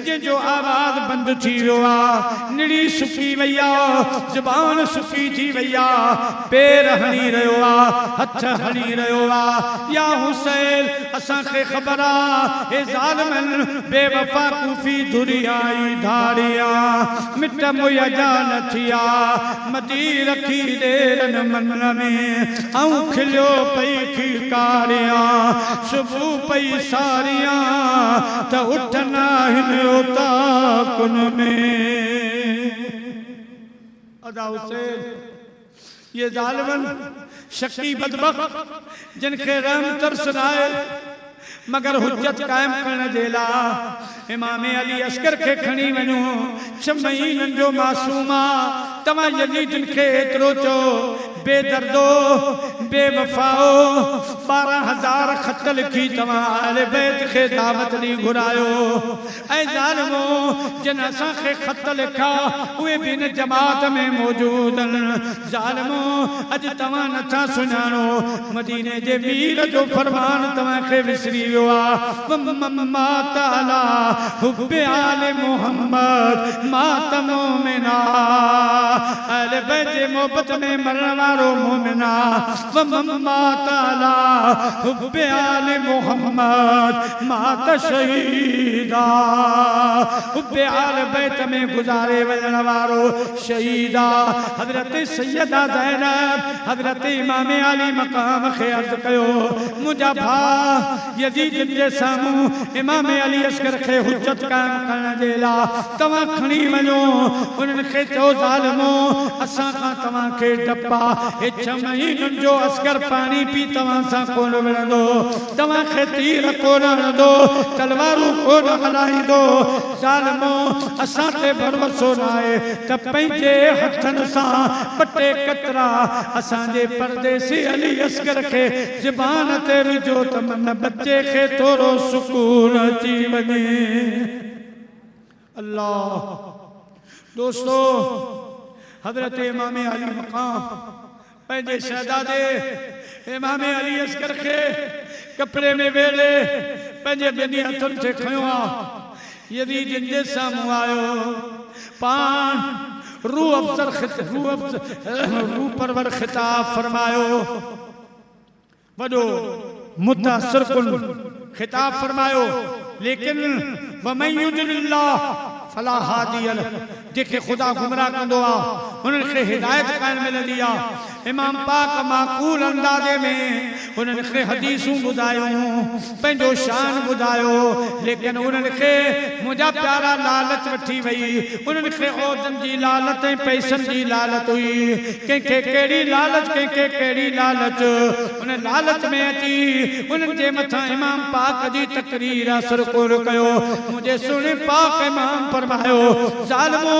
जंहिंजो आवाज़ बंदि थी वियो आहे निड़ी सुकी वई आहे ज़ुबान सुकी थी वई आहे पेर हणी रहियो आहे हथ हणी रहियो आहे या हुसैन असांखे ख़बर आहे हे ज़ालिमनि बेवफ़ा कूफी दुरियाई धारिया मिट मुयजा न थिया मदी रखी देरन मन में ऐं खिलियो पई खिकारिया सुबुह पई सारिया त उठना हिन उता कुन में अदा हुसैन ये ज़ालिमन शकी बदबख्त जिनके रहम तरस नाए मगर हुज्जत कायम करण जे लाइ इमाम अली असगर के खणी वञो 6 महीननि जो मासूम आहे तव्हां यज़ीदनि खे एतिरो चओ बेदर्दो बेवफ़ाओ 12,000 ख़त लिखी तव्हां अहले बैत खे दावत ॾेई घुरायो ऐं ज़ालिमो जिन असांखे ख़त लिखा उहे बि हिन जमात में मौजूद आहिनि ज़ालिमो अॼु तव्हां नथा सुञाणो मदीने जे मीर जो फरमान तव्हांखे विसरी वियो आहे मात अला हुब्बे आले मोहम्मद मात मोमिना अहले बैत जे मोहब्बत में मरण वारो मोमिना मात अला हुब्बे आले मोहम्मद मात शहीदा हुब्बे आले बैत में गुज़ारे वञण वारो शहीदा हज़रत सैयदा ज़ैनब हज़रत इमाम अली मक़ाम खे अर्ज़ कयो मुंहिंजा भाउ यज़ीद जे साम्हूं इमाम अली असगर खे हुज्जत कायम करण जे लाइ तव्हां खणी वञो उन्हनि खे चओ ज़ालिमो असां खां तव्हांखे डपा हे 6 महीननि जो असगर पाणी पी तव्हां सां कोन विढ़ंदो तव्हांखे तीर कोन हणंदो तलवारूं कोन हलाईंदो ज़ालिमो असां ते भरोसो न आहे त पंहिंजे हथनि सां 2 टे कतरा असांजे परदेसी अली असगर खे ज़बान ते विझो त मन बच्चे खे थोरो सुकून अची वञे अल्लाह दोस्तो हज़रत इमाम अली मक़ाम पंहिंजे शहज़ादे इमाम अली असगर खे कपिड़े में वेड़े पंहिंजे ॿिन्ही हथनि ते खयो आहे यज़ीद जे साम्हूं आयो पाण रूह परवर खिताब फरमायो वॾो मुतासिर कुन खिताब फरमायो लेकिन वमन युद्लिल्लाह फला हादी लह जेके खुदा गुमराह कंदो आहे उन्हनि खे हिदायत कान मिलंदी आहे इमाम पाक माक़ूल अंदाज़े में उन्हनि खे हदीसूं ॿुधायूं पंहिंजो शान ॿुधायो लेकिन उन्हनि खे मुंहिंजा प्यारा लालच वठी वई उन्हनि खे औदनि जी लालच ऐं पैसनि जी लालच हुई कंहिंखे कहिड़ी लालच कंहिंखे कहिड़ी लालच उन लालच में अची उन्हनि जे मथां इमाम पाक जी तकरीर असर कोन कयो मुंहिंजे सुहिणे पाक इमाम फरमायो ज़ालिमो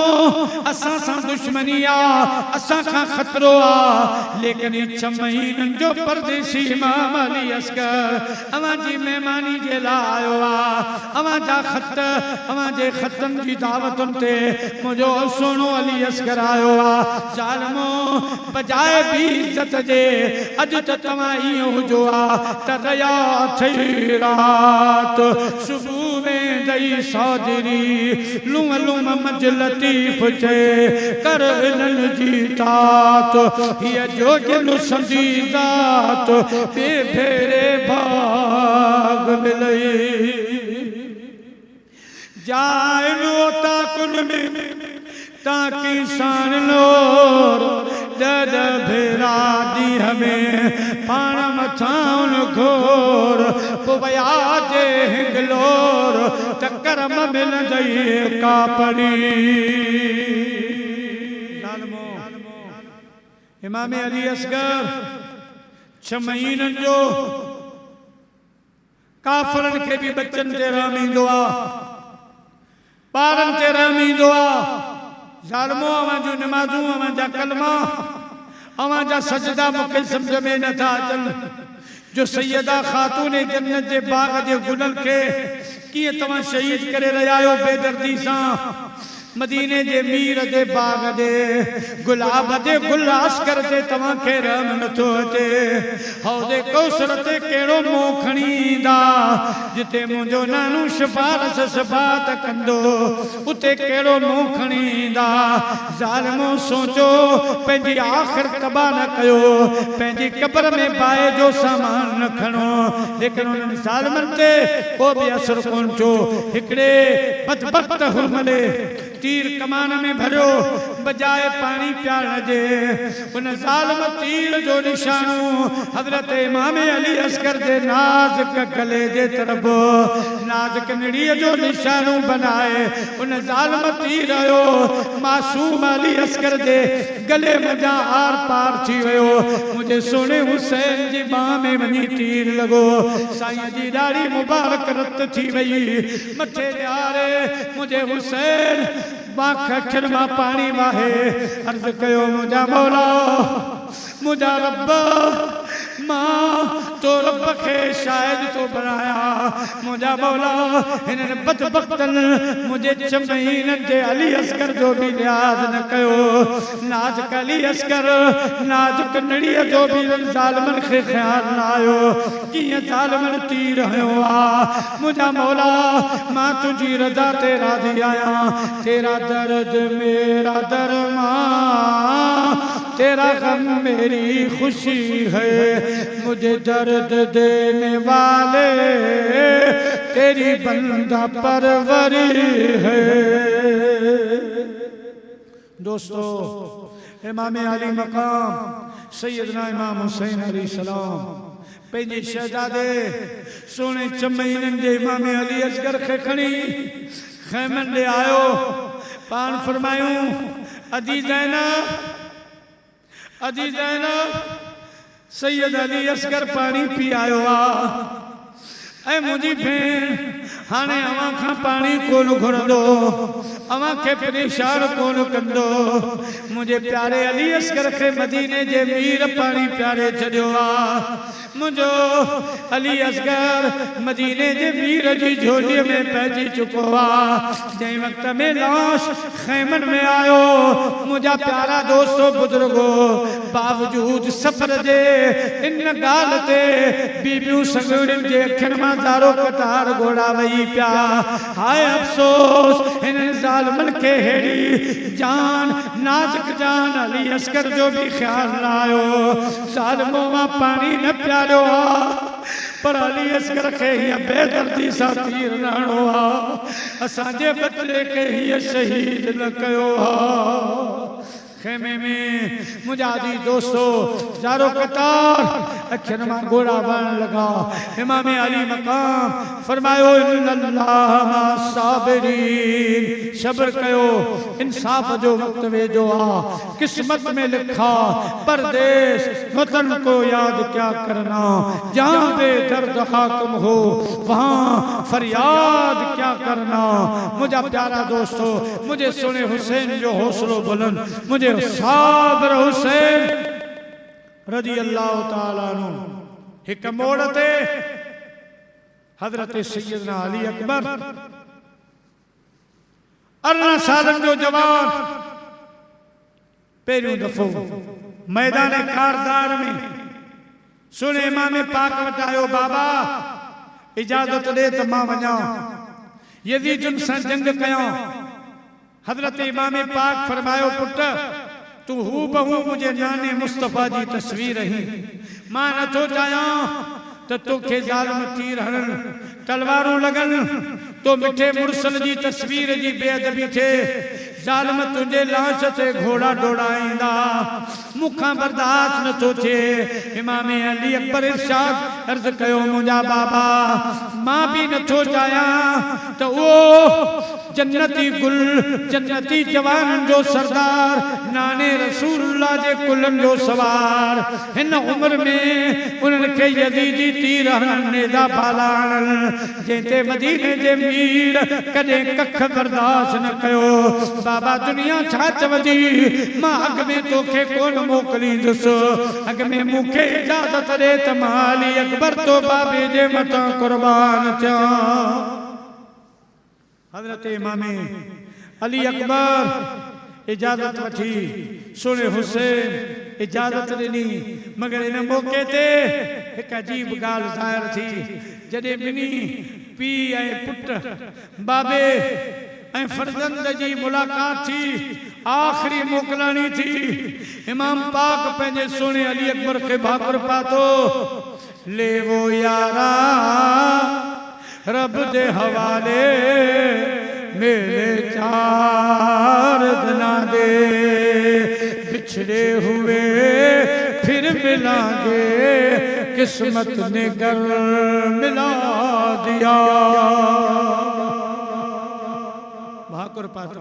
असां सां दुश्मनी आहे असां खां ख़तरो आहे लेकिन 6 महीननि जो परदेसी इमाम अली असगर अवां जी महिमानी जे लाइ आयो आहे अवां जा ख़त अवां जे ख़तनि जी दावतुनि ते मुंहिंजो सुहिणो अली असगर आयो आहे ज़ालिमो बजाए बि इज़त जे अॼु त तव्हां ईअं हुजो आहे त रया थई रात सुबुह में दई सादिरी लूम लूम मज लतीफ़ चे कर इन्हनि जी तात हीअ जो गिल संदी ज़ात बे फेरे भाग मिलई जाए नोता कुन में ताकि सान नूर दद भेरा दी हमें पाण मथाउन घोर पुवया जे हिंगलोर तकरम मिल गई कापड़ी इमाम अली असगर 6 महीननि जो काफ़रनि खे बि बच्चनि ते रहम ईंदो आहे ॿारनि ते रहम ईंदो आहे ज़ालिमो अवां जूं नमाज़ूं अवां जा कलमा अवां जा सजदा मूंखे सम्झ में नथा अचनि जो सैयदा ख़ातून जन्नत जे बाग जे गुलनि खे कीअं तव्हां शहीद करे रहिया आहियो बेदर्दी सां मदीने जे मीर दे बाग दे गुलाब दे गुल अस्कर ते तव्हां खे रहम नथो अचे हौदे कौसर ते कहिड़ो मोह खणी ईंदा जिते मुंहिंजो नानू सिफारिश सफ़ात कंदो उते कहिड़ो मोह खणी ईंदा ज़ालिमो सोचो पंहिंजी आख़िर तबाह न कयो पंहिंजी क़ब्र में बाहि जो सामान न खणो लेकिन उन्हनि ज़ालिमनि ते को बि असर कोन थियो हिकिड़े बदबख्त हुरमले तीर कमान में भरियो बजाए पानी प्यारण जे उन ज़ालिम तीर जो निशानो हज़रत इमाम अली अस्कर जे नाज़ुक गले जे तरफ़ नाज़ुक निड़ीअ जो निशानो बनाए उन ज़ालिम तीर आयो मासूम अली अस्कर जे गले मजा आर पार थी वियो मुझे सोने हुसैन जी बाह में वञी तीर लॻो साईं जी ॾाढ़ी मुबारक रत थी वई मथे ॾियारे मुझे हुसैन बाख अखियुनि मां पाणी वाहे अर्ज़ कयो मुंहिंजा मौला मुंहिंजा रब मां तो रब खे शायदि तो बनाया मुंहिंजा मौला हिननि बदबख्तनि मुंहिंजे चमहीननि जे अली अस्कर जो बि लिहाज़ न कयो नाज़ुक अली अस्कर नाज़ुक नड़ीअ जो बि ज़ालिमनि खे ख़्यालु न आयो कीअं ज़ालिमनि तीर हयो आहे मुंहिंजा मौला मां तुंहिंजी रज़ा ते राज़ी आहियां तेरा दर्द मेरा दरमां तेरा गम मेरी खुशी है मुझे दर्द देने वाले तेरी बंदा परवरी है दोस्तों इमाम अली मकाम सैयदना इमाम हुसैन अलैहिस्सलाम पंहिंजे शहजादे सोने चमहीननि जे इमाम अली असगर खे खणी ख़ैमनि ॾे आयो पाण फरमायूं अजी ज़ैनब सैयद अली अस्कर पानी पी आयो आहे ऐं मुंहिंजी भेण हाणे अवां खां पाणी कोन घुरंदो अवां खे परेशान कोन कंदो मुंहिंजे प्यारे अली अस्कर खे मदीने जे मीर पाणी प्यारे छॾियो आहे मुंहिंजो अली असगर मदीने जे मीर जी झोलीअ में पइजी चुको आहे जंहिं वक़्त में लाश ख़ैमनि में आयो मुंहिंजा प्यारा दोस्तो बुज़ुर्गो बावजूद सफ़र जे इन ॻाल्हि ते बीबियूं सॻुड़ियुनि जे अखियुनि मां ज़ारो कतार घोड़ा वही पिया हाय अफ़सोस हिननि ज़ालिमनि खे हेड़ी जान नाज़ुक जान अली अस्कर जो भी ख्याल न आयो ज़ालिमो मां पानी न प्यारियो पर अली अस्कर खे हीअं बेदर्दी सां तीर न हणो आहे असांजे बदिले खे हीअं शहीद न कयो आहे खेमे में मुंहिंजा दी दोस्तो ज़ारो कतार अखियुनि मां गोड़ा वहण लॻा इमाम अली मकाम फरमायो इन्नल्लाह मा साबिरीन सब्र कयो इंसाफ़ जो वक़्तु वेझो आहे क़िस्मत में लिखा परदेस वतन को याद क्या करना जहाँ बेदर्द हाकिम हो वहाँ फरियाद क्या करना मुझे प्यारा दोस्तों मुझे सुने हुसैन जो हौसलो बुलंद मुझे साबिर हुसैन रज़ी अल्लाह ताला अन्हु हिक मोड़ ते हज़रत सैयदना अली अकबर 18 सालनि जो जवान पहिरियों दफ़ो मैदान कारदार में सुने इमाम पाक वटि आयो बाबा इजाज़त ॾे त मां वञां यज़ीदुनि सां जंग कयां हज़रत इमाम पाक फरमायो पुट तू हू बहू मुझे नाने मुस्तफ़ा जी तस्वीर ही मां नथो चाहियां त तोखे ज़ालिम तीर हणनि तलवारूं लॻनि तो मिठे मुरसल जी तस्वीर जी बेअदबी थे ज़ालिम तुंहिंजे लाश ते घोड़ा दौड़ाईंदा मूंखां बर्दाश्त नथो थिए इमाम अली अकबर इरशाद अर्ज़ कयो मुंहिंजा बाबा मां बि नथो चाहियां त उहो जन्नती गुल जन्नती जवाननि जो सरदार नाने रसूलुल्लाह जे कुलनि जो सवार हिन उम्र में उन्हनि खे यज़ीदी तीर हणनि नेज़ा भाला हणनि जंहिं मदीने जे मीर कॾहिं कख बर्दाश्त न कयो बाबा दुनिया छा चवंदी मां अॻ में तोखे कोन मोकिलींदुसि अॻ में मूंखे इजाज़त ॾे त मां अली अकबर तो बाबे जे मथां क़ुर्बान थियां हज़रत इमाम अली अकबर इजाज़त वठी सोने हुसैन इजाज़त ॾिनी मगर इन मौके ते एक अजीब ॻाल्हि ज़ाहिर थी जॾहिं ॿिन्ही पीउ ऐं पुट बाबे ऐं फर्ज़ंद जी मुलाक़ात थी आख़िरी मोकलाणी थी इमाम पाक पंहिंजे सोने अली अकबर खे भाकुर पातो ले वो यारा रब दे हवाले मेरे चार दिना दे बिछड़े हुए फिर मिलांगे किस्मत ने कर मिला दिया भाकुर पातो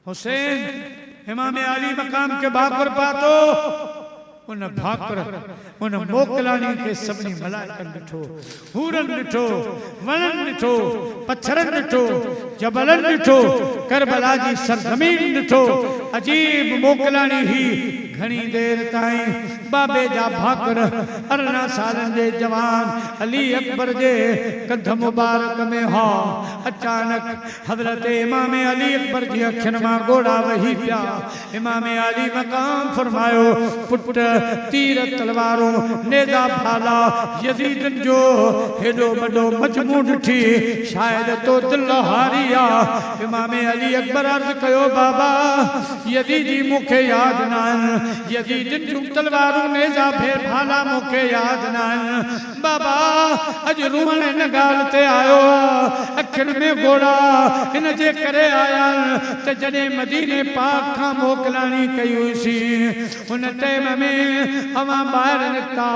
हुसैन इमाम अली मकाम के भाकुर पातो उन भाकुर उन मोकलाणी के सभिनी मलाइकनि ॾिठो हूरन ॾिठो वणन ॾिठो पत्थरन ॾिठो जबलन ॾिठो करबला जी सरज़मीन ॾिठो अजीब मोकलाणी ही घणी देर ताईं बाबे जा भाकुर 18 सालन जे जवान अली अकबर जे कंध मुबारक में हा अचानक हज़रत इमाम अली अकबर जी अखियुनि मां ॻोढ़ा वही पिया इमाम अली मकाम फरमायो पुट तीर तलवारों नेज़ा भाला यज़ीदन जो हेॾो वॾो मजमू ॾिठी शायद तो दिल हारी आहे इमाम अली अकबर अर्ज़ कयो बाबा यज़ीदी मूंखे यादि न आहिनि यज़ीदन जूं तलवारूं नेज़ा भाला मूंखे यादि न आहिनि बाबा अॼु रूहण इन ॻाल्हि ते आयो आहे अखियुनि में ॻोढ़ा इन जे करे आया त जॾहिं मदीने पाक खां मोकलाणी कई हुईसीं उन टाइम में अवां ॿाहिरि निकिता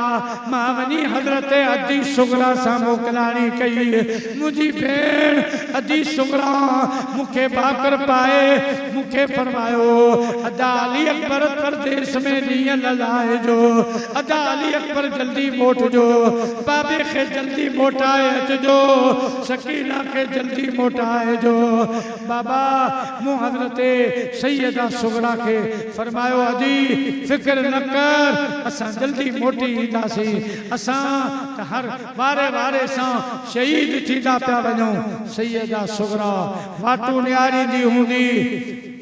मां वञी हज़रत अदी सुगरा सां मोकलाणी कई मुंहिंजी भेण अदी सुगरा मूंखे भाकुर पाए मूंखे फरमायो अदा अली अकबर परदेस में ॾींहं न लाहिजो अदा अली अकबर जल्दी मोटजो बाबे खे जल्दी मोटाए अचजो सकीना खे जल्दी मोटाइजो बाबा मूं हज़रत सैयदा सुगरा खे फरमायो अदी फिक्र न कर असां जल्दी मोटी ईंदासीं असां त हर वारे वारे सां शहीद थींदा पिया वञूं सैयदा सुगरा वाटू नियारींदी हूंदी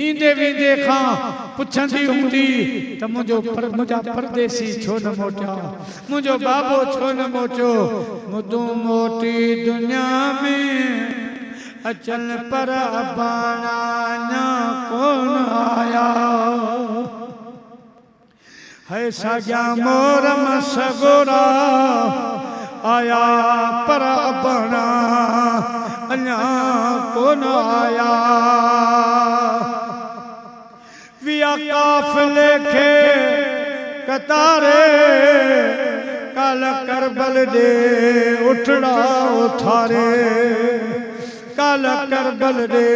ईंदे वेंदे खां पुछंदी हूंदी त मुंहिंजा परदेसी छो न मोटिया मुंहिंजो बाबो छो न मोटियो मुदूं मोटी दुनिया में अचल पर अबाना कोन आया है साॻिया मोर मसगोरा आया पर अबाना अञा कोन आया विया काफ़िले खे कतारे कल करबल दे उठड़ा उथारे कल करबल दे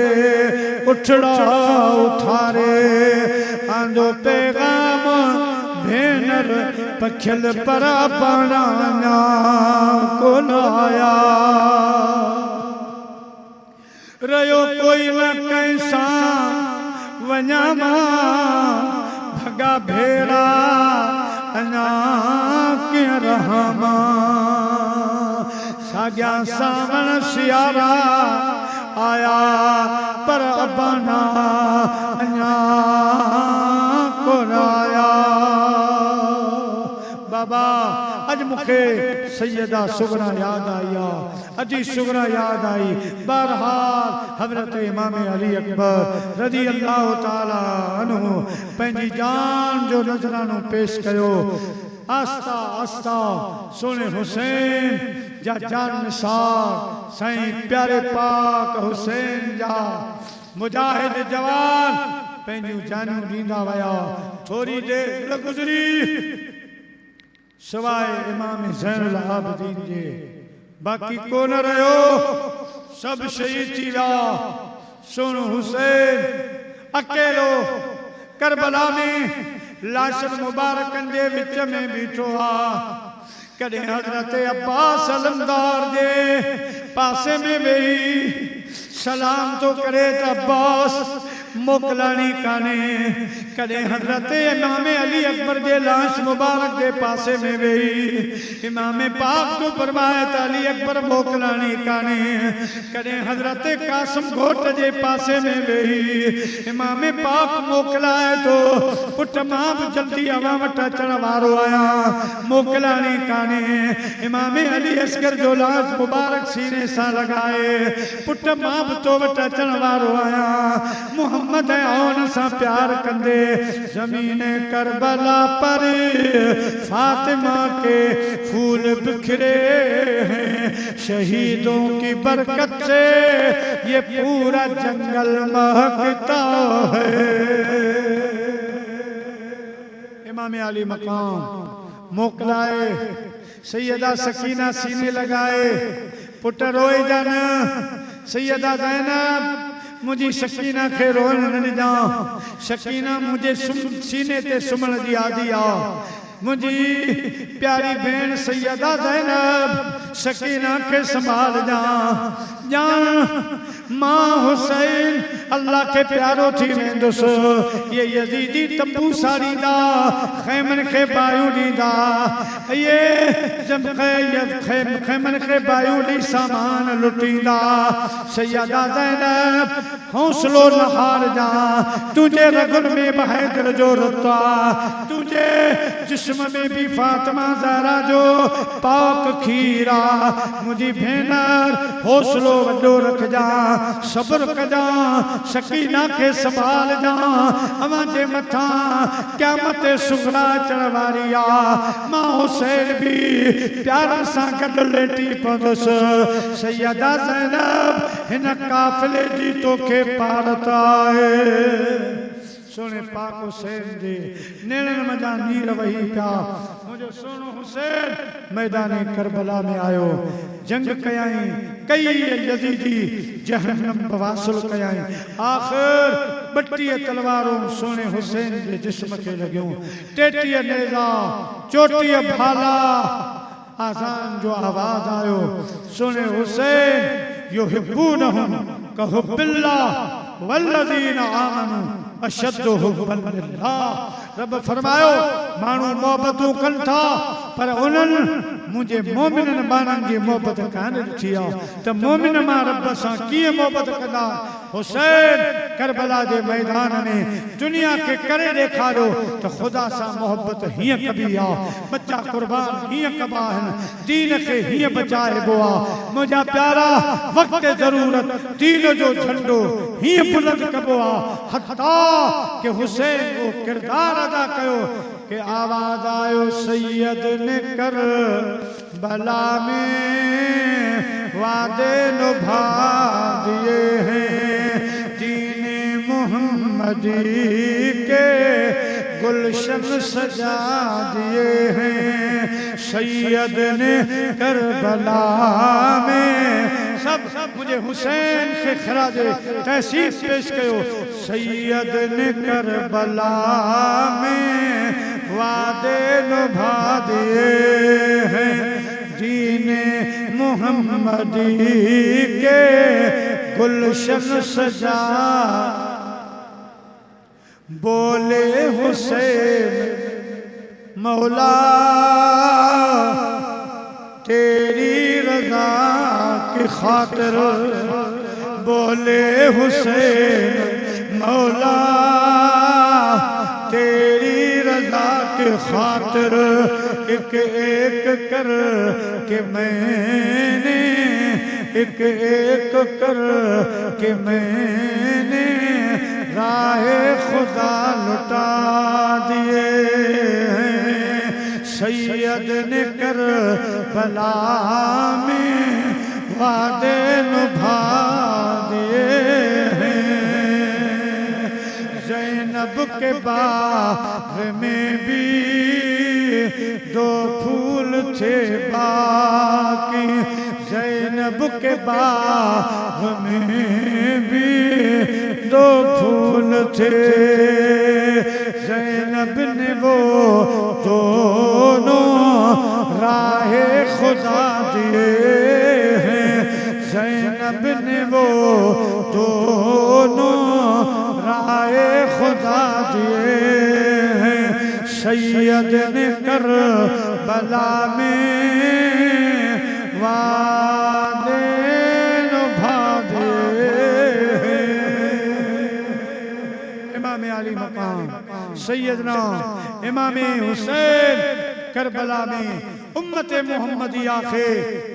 उठड़ा उथारे आंदो पैगाम भेनर पखियल पर पाना कोन आया रयो कोई न कैसा वञामा भगा भेड़ा अञा कीअं रहामा साॻिया सावण सियारा आया पर अबाना अञा कोन आया बाबा अज मूंखे सैयदा सुगरा याद आई अजी सुगरा याद आई बहरहाल हज़रत इमाम अली अकबर रज़ी अल्लाह ताला अन्हु पंहिंजी जान जो नज़रानो पेश कयो आस्ता आस्ता सोने हुसैन जा जान निसार साईं प्यारे पाक हुसैन जा मुजाहिद जवान पंहिंजूं जानूं ॾींदा विया थोरी देर गुज़री सवाए इमाम ज़ैनुल आबिदीन जे बाकी कोन रहियो सब शहीद थी विया सोनो हुसैन अकेलो करबला में लाशन मुबारकन जे विच में बीठो आहे कॾहिं हज़रत अब्बास अलमदार जे पासे में वेही सलाम तो करे त अब्बास मोकलानी काने कदे हजरत इमाम अली अकबर जे लाश मुबारक के पासे में वेही इमाम पाक तो फरमाया अली अकबर मोकलानी काने कदे हजरत कासिम घोट जे पासे में वेही इमाम पाक मोकलाए तो पुट मां भी जल्दी आवा वटा चढ़ वारो आया मोकलानी काने इमाम अली असगर जो लाश मुबारक सीने सा लगाए पुट मां भी तो वटा चढ़ वारो आया मोहम्मद औन सा प्यार कंदे जमीन करबला पर फातिमा के फूल बिखरे हैं शहीदों की बरकत से ये पूरा जंगल महकता है। इमाम अली मकाम मोकलाए सैयदा सकीना सीने लगाए पुट रोए जान सैयदा ज़ैनब मुझी सकीना खे रोन न जा सकीना मुझे सीने ते सुमण दी आदि आ मुझी प्यारी भेण सैयदा ज़ैनब सकीना के संभाल जा जान मां हुसैन अल्लाह के प्यारो थी वेंदुस ये यजीदी तंबू साड़ी दा खैमन के बायू दा ये जब खैमन के बायू दी सामान लुटींदा सैयदा ज़ैनब हौसलो न हार जा तुझे रगुन में बहदर जो रुता तुझे जिस्म में भी फातिमा ज़हरा जो पाक खीरा मुझी भेनर हौसलो वड्डो रख जा सब्र कजा सकीना के संभाल जा अमा जे मथा क़यामत सुगरा चढ़वारिया मां हुसैन भी प्यार सा गड लेटी पदस सैयदा ज़ैनब हिन काफिले जी तोखे पारता है सोने पाक हुसैन जी नेणन मजा नीर वही प्या मुझे सोनो हुसैन मैदान करबला में आयो जंग कयाई कई यजीदी जहन्नम बवासल कयाई आखिर बट्टी तलवारों सोने हुसैन के जिस्म के लगियों टेटी नेजा चोटी भाला आजान जो आवाज आयो सोने हुसैन युहिब्बूनहुम कहुब्बिल्लाह वल्लज़ीना आमनू अशद्दु हुब्बन लिल्लाह रब फरमायो मानू मोहब्बतूं कन था पर उन्हनि मुझे मोमिनन बानन जी मोहब्बत कान ॾिठी आहे त मोमिन मां रब सां कीअं मोहब्बत कंदा हुसैन करबला जे मैदान में दुनिया के करे ॾेखारियो त ख़ुदा सां मोहब्बत हीअं कबी आहे बच्चा कुर्बान हीअं कबा आहिनि दीन खे हीअं बचाइबो आहे मुंहिंजा प्यारा वक़्त ज़रूरत दीन जो झंडो हीअं बुलंद कबो आहे हथा कि हुसैन वो किरदार अदा कयो कि आवाज आयो सैयद ने कर बला में वादे निभा दिए हैं दीन मोहम्मदी के गुलशन सजा दिए हैं सैयद ने करबला में सब मुझे हुसैन के खराज तहसीब पेश कयो सैयद ने करबला में वादे निभा दिए हैं दीन मोहम्मदी के गुलशन सजा बोले हुसैन मौला तेरी रज़ा की खातिर बोले हुसैन मौला तेरी रज़ा की खातिर एक एक कर के मैंने एक एक कर के मैंने राहे खुदा लुटा दिए सैयद ने करबला में वादे निभा दिए ज़ैनब के बाग में भी दो फूल थे बाकी ज़ैनब के बाग में भी दो फूल थे ज़ैनब ने वो दोनों राहे खुदा दिए हैं ज़ैनब ने वो दोनों दिए हैं सैयद ने करबला में वादे निभा दिए। इमाम अली मकाम सैयदना इमाम हुसैन करबला में उम्मत मोहम्मदी आखे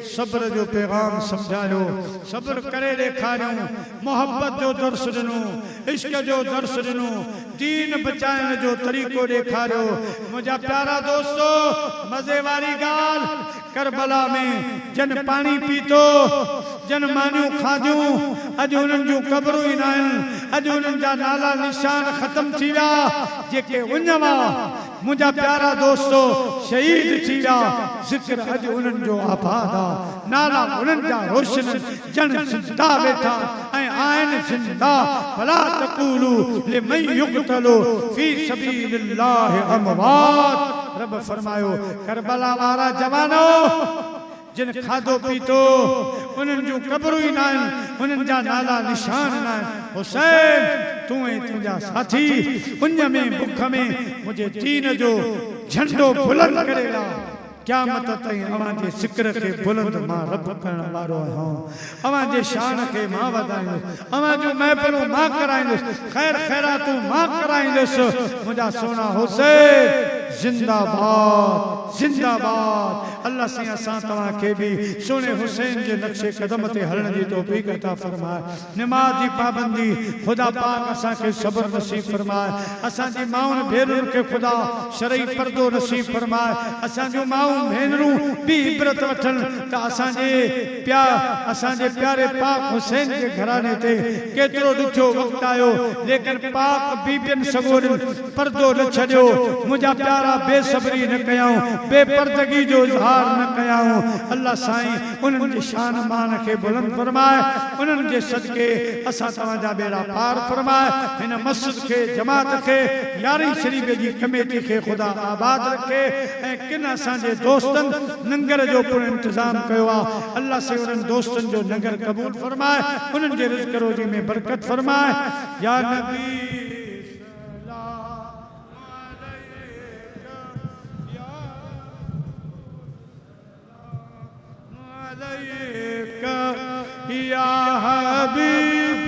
सब्र जो पैगाम समझायो, सब्र करे ॾेखारियो, मोहब्बत जो दर्स ॾिनो, इश्क जो दर्स ॾिनो, दीन बचाइण जो तरीक़ो ॾेखारियो। मुंहिंजा प्यारा दोस्तो, मज़े वारी ॻाल्हि, करबला में जन पानी पीतो, जन मानियूं खाधियूं, अॼु उन्हनि जूं क़बरूं ई न आहिनि, अॼु उन्हनि जा नाला निशान ख़तम थी विया। जेके उञवा मुंहिंजा प्यारा दोस्तो शहीद थी विया, ज़िक्र अॼु उन्हनि जो आबाद आहे, नाला उन्हनि जा रोशन जन ज़िंदा वेठा ऐं आहिनि ज़िंदा। फला तक़ूलू लिमन युक़तलू फी सबीलिल्लाह अमवात। रब फरमायो करबला वारा जवानो जिन खाधो पीतो, उन्हनि जूं क़बरूं ई न आहिनि, उन्हनि जा नाला निशान न आहिनि। हुसैन तूं ऐं तुंहिंजा साथी उन में बुख में मुंहिंजे दीन जो झंडो बुलंद करेला। क़यामत ताईं अवां जे ज़िक्र खे बुलंद मां रब करण वारो आहियां, अवां जे शान खे मां वधाईंदुसि, अवां जूं महफ़िलूं मां कराईंदुसि, ख़ैर ख़ैरातूं मां कराईंदुसि। मुंहिंजा सोना हुसैन जिंदाबाद जिंदाबाद। अल्लाह से असां तव्हां खे बि सोने हुसैन जे नक्शे कदम ते हलण जी तौफ़ीक़ अता फरमाए। नमाज जी पाबंदी खुदा पाक असां खे सब्र नसीब फरमाए। असां जी माउनि भेनरुनि खे खुदा शरई पर्दो नसीब फरमाए। असां जूं माउनि भेनरूं भी इबरत वठन त असांजे प्यारे पाक हुसैन के घराने ते केतिरो ॾुखियो वक़्तु आयो, लेकिन पाक बीबियुनि सगोरनि पर्दो न छॾियो। मुंहिंजा प्यारा बेसब्री न कयाऊं, बेपर्दगी जो इज़हार न कयाऊं। अल्लाह साईं उन्हनि जी शान मान खे बुलंद फरमाए, उन्हनि जे सदके असां तव्हांजा बेड़ा पार फरमाए। हिन मस्जिद खे, जमात खे, यारी शरीफ जी कमेटी खे ख़ुदा आबाद रखे ऐं किन असांजे दोस्तन लंगर जो पूरो इंतजाम कयो आहे। अल्लाह से उन दोस्तन जो लंगर कबूल फरमाए, उन्हनि जे रिज़्क़ रोज़ी में बरकत फरमाए। या नबी या हबीब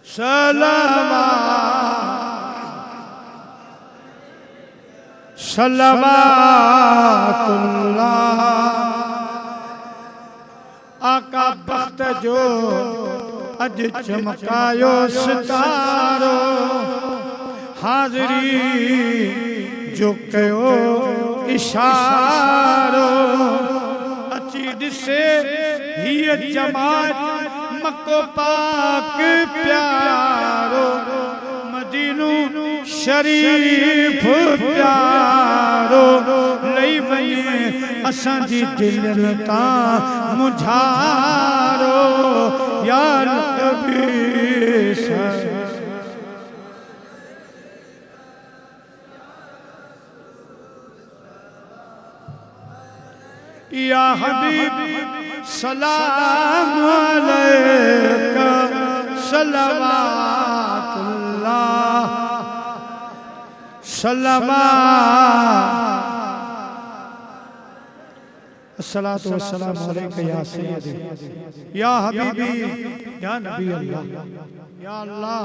सलवातुल्लाह। आका बख्त जो अज चमकायो सितारो, हाज़री जो कयो इशारो। अची ॾिसे हीअ जमात मको पाक प्यारो, मदीनो शरीफ प्यारो। लई वञे असांजी दिलनि तां मुझारो। या नबी या हबीब सलाम अलैका सलवातुल्लाह अस्सलातु वस्सलामु अलैका या सय्यदी या हबीबी या नबी अल्लाह या अल्लाह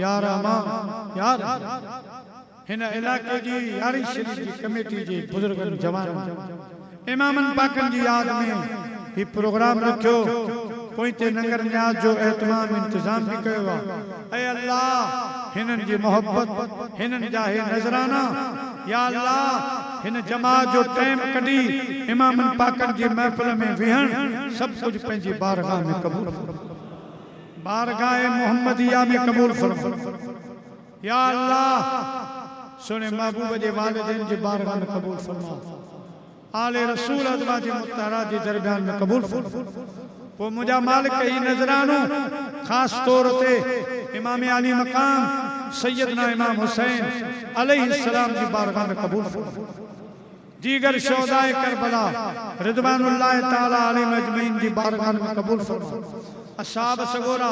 या रहमान या हिन इलाके जी यारी शरीफ जी कमेटी जी बुजुर्गनि जवाननि इमामन पाकन जी याद में ही प्रोग्राम रखियो। पोइते नंगर न्याज जो एहतमाम इंतजाम भी कयो आहे। ऐ अल्लाह हिनन जी मोहब्बत, हिनन जा हे नजराना, या अल्लाह हिन जमात जो टाइम कढी इमामन पाकन जी महफिल में विहण सब कुछ पंहिंजी बारगाह में कबूल, बारगाह मोहम्मदिया में कबूल फरमा। या अल्लाह सुने महबूब जे वालिदैन जी बारगाह में कबूल फरमा। आले रसूल अज़वा जी मुत्तहरा जी दरमियान में कबूल फरमा। वो मुझा मालिक ही नजरानो खास तौर पे इमाम अली मकाम सैयदना इमाम हुसैन अलैहिस्सलाम की बारगाह में कबूल फरमा। दीगर शोहदाए करबला रिदवानुल्लाह ताला अलैहिम अजमईन की बारगाह में कबूल फरमा। अस्हाब सगोरा,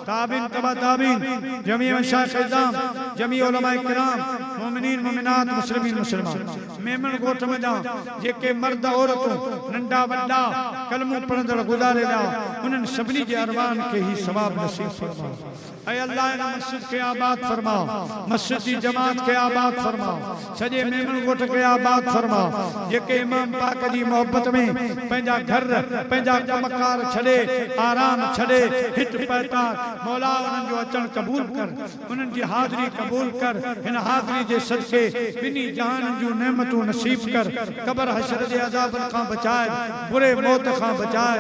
ताबीन तबा ताबीन, जमी मशाइख इज़ाम, जमी उलमा किराम, मोमिनीन मोमिनात, मुस्लिमीन मुसलमान। मेमन गोठ में जा जेके मर्द औरतों नंढा वड्डा कलमो पढ़ंदड़ गुज़ारे विया, उन्हनि सभिनी जे अरमान खे ही सवाब नसीब फरमा। ऐ अल्लाह इन मस्जिद खे आबाद फरमा, मस्जिद की जमात खे आबाद फरमा, सजे मेमन गोठ खे आबाद फरमा। जेके इमाम पाक जी मोहब्बत में पंहिंजा घर पंहिंजा कमकार छॾे आराम छॾे हित पैता, मौला उन्हनि जो अचण क़बूल कर, उन्हनि जी हाज़िरी क़बूल कर। हिन हाज़िरी जे सदके ॿिन्ही जहाननि जूं नेमतूं नसीब कर। क़ब्र हशर जे अज़ाबनि खां बचाए, बुरे मौत खां बचाए,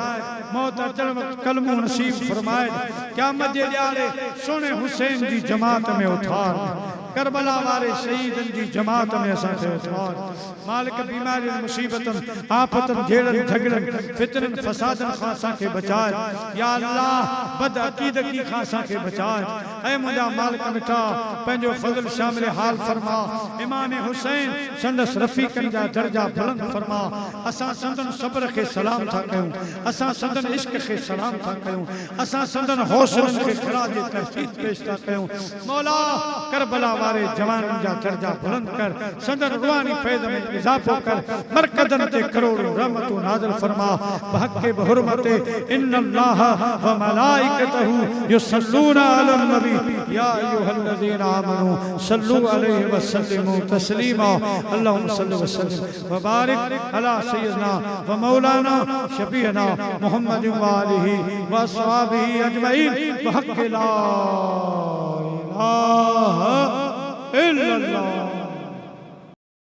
मौत अचण वक़्तु कलमो नसीब फरमाए। क़यामत जे ॾियारे सोने हुसैन जी जमात में उठार, करबला वारे शहीदन जी जमात में असांखे उठार। मालिक बीमारियुनि मुसीबतनि आफ़तनि झेड़नि झगड़नि फितरनि फसादनि खां असांखे बचाए। या अल्लाह बद अक़ीदगी खां असांखे बचाए। ऐ मुंहिंजा मालिक मिठा पंहिंजो फज़ल शामिल हाल फरमा। इमाम हुसैन संदसि रफ़ीक़नि जा दर्जा बुलंद फरमा। असां संदन सब्र खे सलाम था कयूं, असां संदन इश्क खे सलाम था कयूं, असां संदन हौसलनि खे ख़िराज तहसीद पेश था कयूं। मौला करबला वारे जवाननि जा दर्जा बुलंद कर, संदन रूहानी फैज़ में इज़ाफ़ो कर, मरकज़नि ते करोड़ों रहमतूं नाज़िल फरमा। बहक़्क़े बहुरमते इन्नल्लाह व मलाइकतहू युसल्लूना अलन नबी या अय्युहल्लज़ीना आमनू सल्लू अलैहि व सल्लिमू तस्लीमा। अल्लाहुम्मा सल्लि व सल्लिम व बारिक अला सय्यिदना व मौलाना शफीअना मुहम्मद व आलिहि व अस्हाबिहि अजमईन। बहक़्क़े ला इलाहा इल्लल्लाह।